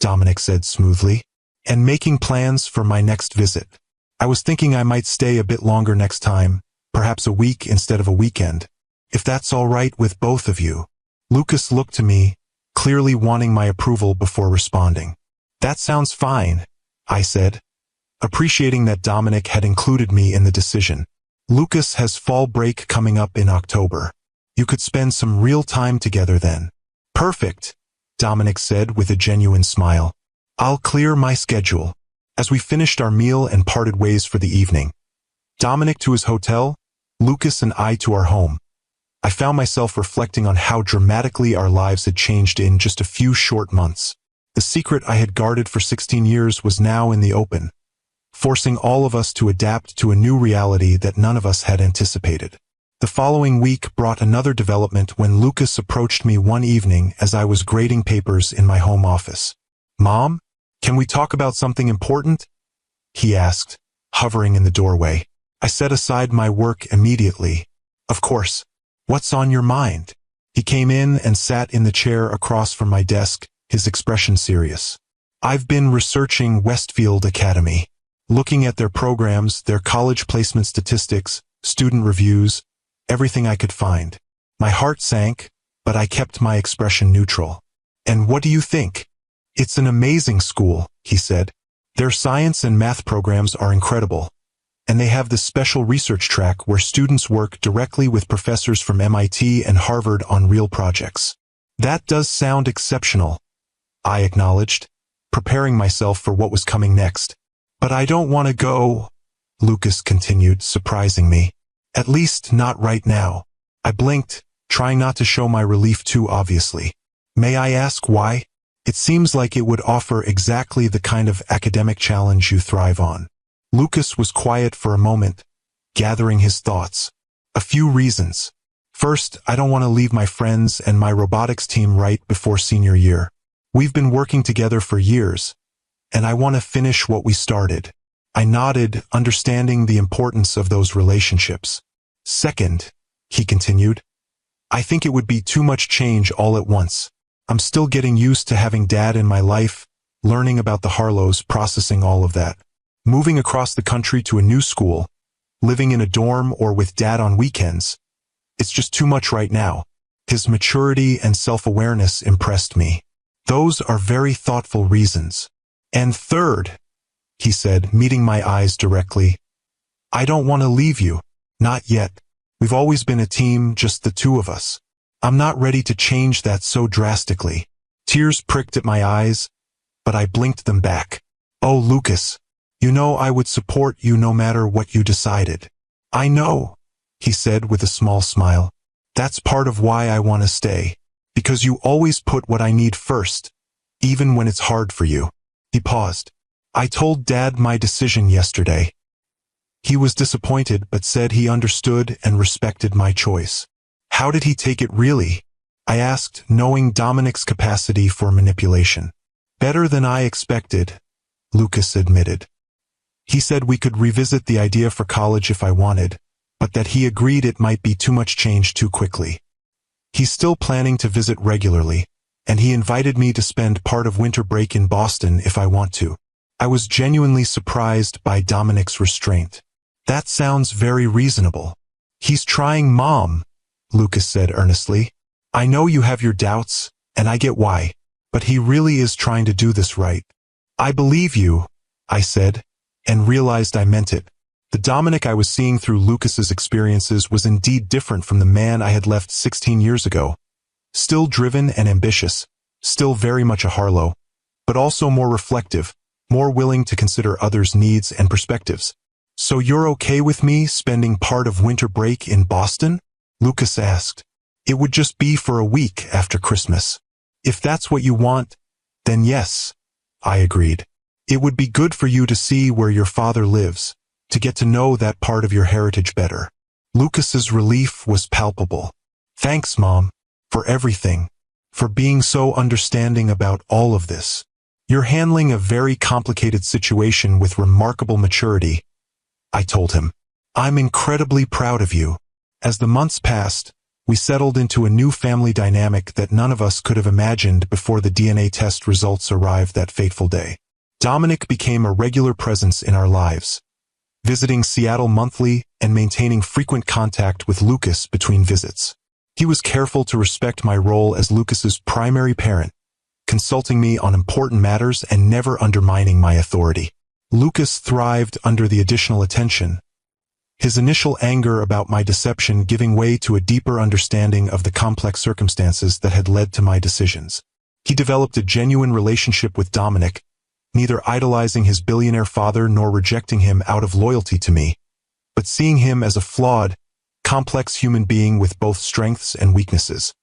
Speaker 1: Dominic said smoothly, and making plans for my next visit. I was thinking I might stay a bit longer next time, perhaps a week instead of a weekend, if that's all right with both of you. Lucas looked to me, clearly wanting my approval before responding. That sounds fine, I said, appreciating that Dominic had included me in the decision. Lucas has fall break coming up in October. You could spend some real time together then. Perfect, Dominic said with a genuine smile. I'll clear my schedule. As we finished our meal and parted ways for the evening, Dominic to his hotel, Lucas and I to our home, I found myself reflecting on how dramatically our lives had changed in just a few short months. The secret I had guarded for 16 years was now in the open, forcing all of us to adapt to a new reality that none of us had anticipated. The following week brought another development when Lucas approached me one evening as I was grading papers in my home office. Mom, can we talk about something important? He asked, hovering in the doorway. I set aside my work immediately. Of course. What's on your mind? He came in and sat in the chair across from my desk, his expression serious. I've been researching Westfield Academy, looking at their programs, their college placement statistics, student reviews, everything I could find. My heart sank, but I kept my expression neutral. And what do you think? It's an amazing school, he said. Their science and math programs are incredible. And they have this special research track where students work directly with professors from MIT and Harvard on real projects. That does sound exceptional, I acknowledged, preparing myself for what was coming next. But I don't want to go, Lucas continued, surprising me. At least not right now. I blinked, trying not to show my relief too obviously. May I ask why? It seems like it would offer exactly the kind of academic challenge you thrive on. Lucas was quiet for a moment, gathering his thoughts. A few reasons. First, I don't want to leave my friends and my robotics team right before senior year. We've been working together for years, and I want to finish what we started. I nodded, understanding the importance of those relationships. Second, he continued, I think it would be too much change all at once. I'm still getting used to having Dad in my life, learning about the Harlows, processing all of that. Moving across the country to a new school, living in a dorm or with Dad on weekends, it's just too much right now. His maturity and self-awareness impressed me. Those are very thoughtful reasons. And third, he said, meeting my eyes directly, I don't want to leave you. Not yet. We've always been a team, just the two of us. I'm not ready to change that so drastically. Tears pricked at my eyes, but I blinked them back. Oh, Lucas, you know I would support you no matter what you decided. I know, he said with a small smile. That's part of why I want to stay. Because you always put what I need first, even when it's hard for you. He paused. I told Dad my decision yesterday. He was disappointed but said he understood and respected my choice. How did he take it really? I asked, knowing Dominic's capacity for manipulation. Better than I expected, Lucas admitted. He said we could revisit the idea for college if I wanted, but that he agreed it might be too much change too quickly. He's still planning to visit regularly, and he invited me to spend part of winter break in Boston if I want to. I was genuinely surprised by Dominic's restraint. That sounds very reasonable. He's trying, Mom, Lucas said earnestly. I know you have your doubts, and I get why, but he really is trying to do this right. I believe you, I said, and realized I meant it. The Dominic I was seeing through Lucas's experiences was indeed different from the man I had left 16 years ago. Still driven and ambitious, still very much a Harlow, but also more reflective, more willing to consider others' needs and perspectives. So you're okay with me spending part of winter break in Boston? Lucas asked. It would just be for a week after Christmas. If that's what you want, then yes, I agreed. It would be good for you to see where your father lives, to get to know that part of your heritage better. Lucas's relief was palpable. Thanks, Mom, for everything, for being so understanding about all of this. You're handling a very complicated situation with remarkable maturity, I told him. I'm incredibly proud of you. As the months passed, we settled into a new family dynamic that none of us could have imagined before the DNA test results arrived that fateful day. Dominic became a regular presence in our lives, visiting Seattle monthly and maintaining frequent contact with Lucas between visits. He was careful to respect my role as Lucas's primary parent, consulting me on important matters and never undermining my authority. Lucas thrived under the additional attention, his initial anger about my deception giving way to a deeper understanding of the complex circumstances that had led to my decisions. He developed a genuine relationship with Dominic, neither idolizing his billionaire father nor rejecting him out of loyalty to me, but seeing him as a flawed, complex human being with both strengths and weaknesses.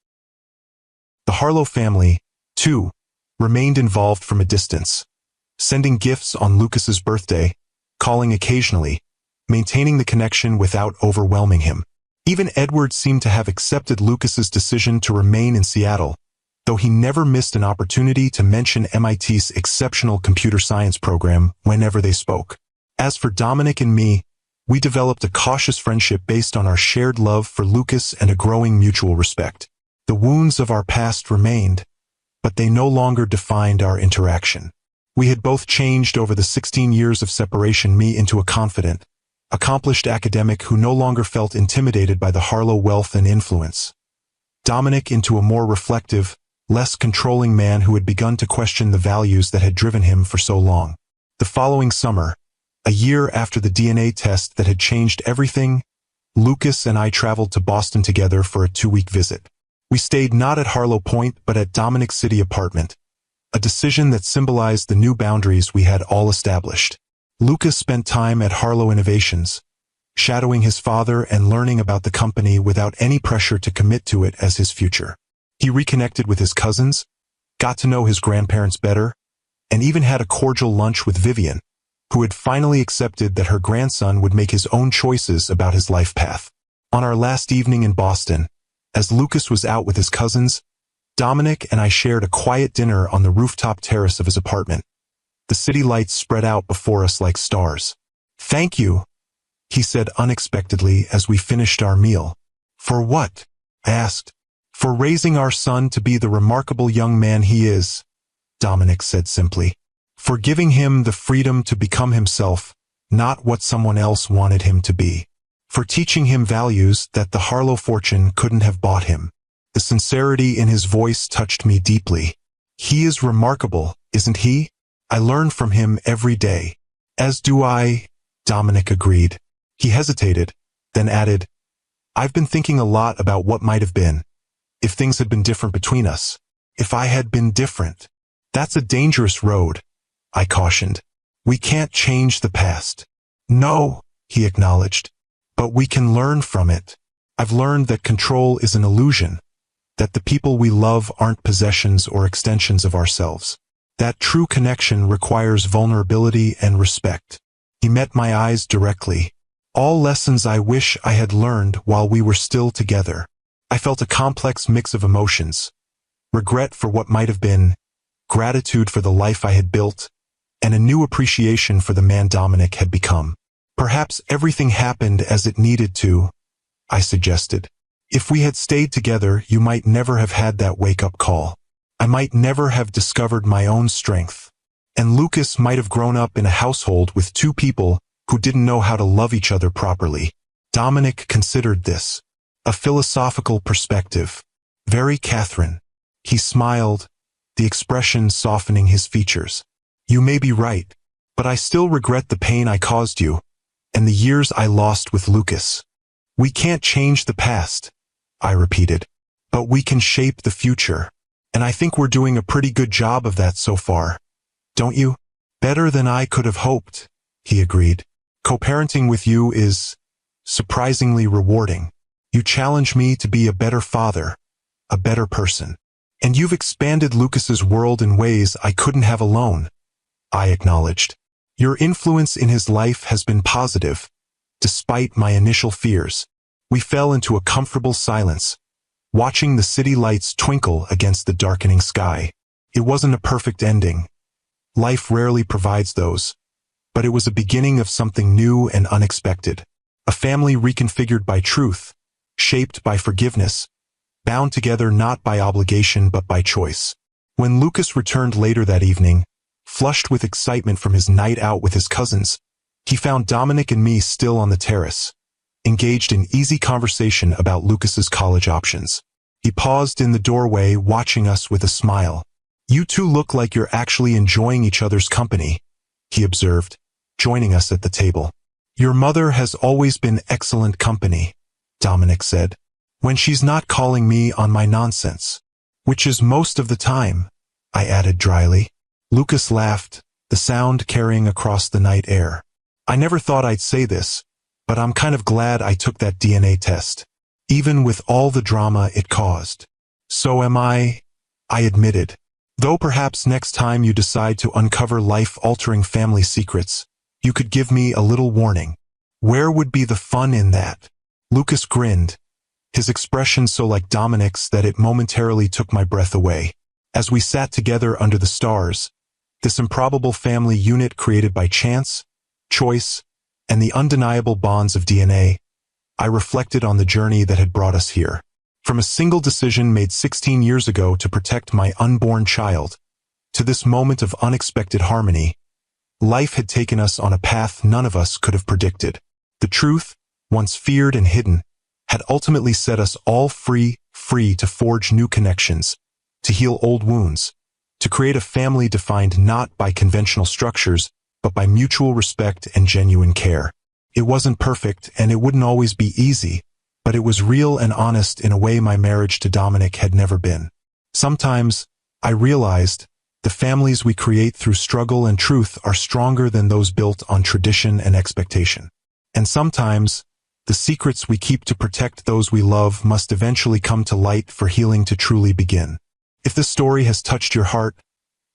Speaker 1: The Harlow family, too, remained involved from a distance, sending gifts on Lucas's birthday, calling occasionally, maintaining the connection without overwhelming him. Even Edward seemed to have accepted Lucas's decision to remain in Seattle, though he never missed an opportunity to mention MIT's exceptional computer science program whenever they spoke. As for Dominic and me, we developed a cautious friendship based on our shared love for Lucas and a growing mutual respect. The wounds of our past remained, but they no longer defined our interaction. We had both changed over the 16 years of separation, me into a confident, accomplished academic who no longer felt intimidated by the Harlow wealth and influence. Dominic into a more reflective, less controlling man who had begun to question the values that had driven him for so long. The following summer, a year after the DNA test that had changed everything, Lucas and I traveled to Boston together for a 2-week visit. We stayed not at Harlow Point but at Dominic's city apartment, a decision that symbolized the new boundaries we had all established. Lucas spent time at Harlow Innovations, shadowing his father and learning about the company without any pressure to commit to it as his future. He reconnected with his cousins, got to know his grandparents better, and even had a cordial lunch with Vivian, who had finally accepted that her grandson would make his own choices about his life path. On our last evening in Boston, as Lucas was out with his cousins, Dominic and I shared a quiet dinner on the rooftop terrace of his apartment. The city lights spread out before us like stars. Thank you, he said unexpectedly as we finished our meal. For what? I asked. For raising our son to be the remarkable young man he is, Dominic said simply. For giving him the freedom to become himself, not what someone else wanted him to be. For teaching him values that the Harlow fortune couldn't have bought him. The sincerity in his voice touched me deeply. He is remarkable, isn't he? I learn from him every day. As do I, Dominic agreed. He hesitated, then added, I've been thinking a lot about what might have been. If things had been different between us. If I had been different. That's a dangerous road, I cautioned. We can't change the past. No, he acknowledged. But we can learn from it. I've learned that control is an illusion. That the people we love aren't possessions or extensions of ourselves. That true connection requires vulnerability and respect. He met my eyes directly. All lessons I wish I had learned while we were still together. I felt a complex mix of emotions. Regret for what might have been, gratitude for the life I had built, and a new appreciation for the man Dominic had become. Perhaps everything happened as it needed to, I suggested. If we had stayed together, you might never have had that wake-up call. I might never have discovered my own strength. And Lucas might have grown up in a household with two people who didn't know how to love each other properly. Dominic considered this. A philosophical perspective. Very Catherine. He smiled, the expression softening his features. You may be right, but I still regret the pain I caused you, and the years I lost with Lucas. We can't change the past, I repeated, but we can shape the future. And I think we're doing a pretty good job of that so far. Don't you? Better than I could have hoped, he agreed. Co-parenting with you is surprisingly rewarding. You challenge me to be a better father, a better person. And you've expanded Lucas's world in ways I couldn't have alone, I acknowledged. Your influence in his life has been positive, despite my initial fears. We fell into a comfortable silence, watching the city lights twinkle against the darkening sky. It wasn't a perfect ending. Life rarely provides those. But it was a beginning of something new and unexpected. A family reconfigured by truth, shaped by forgiveness, bound together not by obligation but by choice. When Lucas returned later that evening, flushed with excitement from his night out with his cousins, he found Dominic and me still on the terrace, engaged in easy conversation about Lucas's college options. He paused in the doorway, watching us with a smile. You two look like you're actually enjoying each other's company, he observed, joining us at the table. Your mother has always been excellent company, Dominic said, when she's not calling me on my nonsense. Which is most of the time, I added dryly. Lucas laughed, the sound carrying across the night air. I never thought I'd say this, but I'm kind of glad I took that DNA test, even with all the drama it caused. So am I admitted. Though perhaps next time you decide to uncover life-altering family secrets, you could give me a little warning. Where would be the fun in that? Lucas grinned, his expression so like Dominic's that it momentarily took my breath away. As we sat together under the stars, this improbable family unit created by chance, choice, and the undeniable bonds of DNA, I reflected on the journey that had brought us here. From a single decision made 16 years ago to protect my unborn child, to this moment of unexpected harmony, life had taken us on a path none of us could have predicted. The truth, once feared and hidden, had ultimately set us all free to forge new connections, to heal old wounds, to create a family defined not by conventional structures, but by mutual respect and genuine care. It wasn't perfect, and it wouldn't always be easy, but it was real and honest in a way my marriage to Dominic had never been. Sometimes, I realized, the families we create through struggle and truth are stronger than those built on tradition and expectation. And sometimes, the secrets we keep to protect those we love must eventually come to light for healing to truly begin. If this story has touched your heart,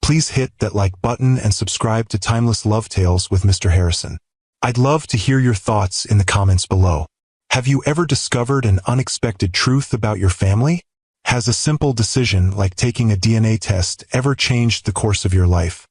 Speaker 1: please hit that like button and subscribe to Timeless Love Tales with Mr. Harrison. I'd love to hear your thoughts in the comments below. Have you ever discovered an unexpected truth about your family? Has a simple decision like taking a DNA test ever changed the course of your life?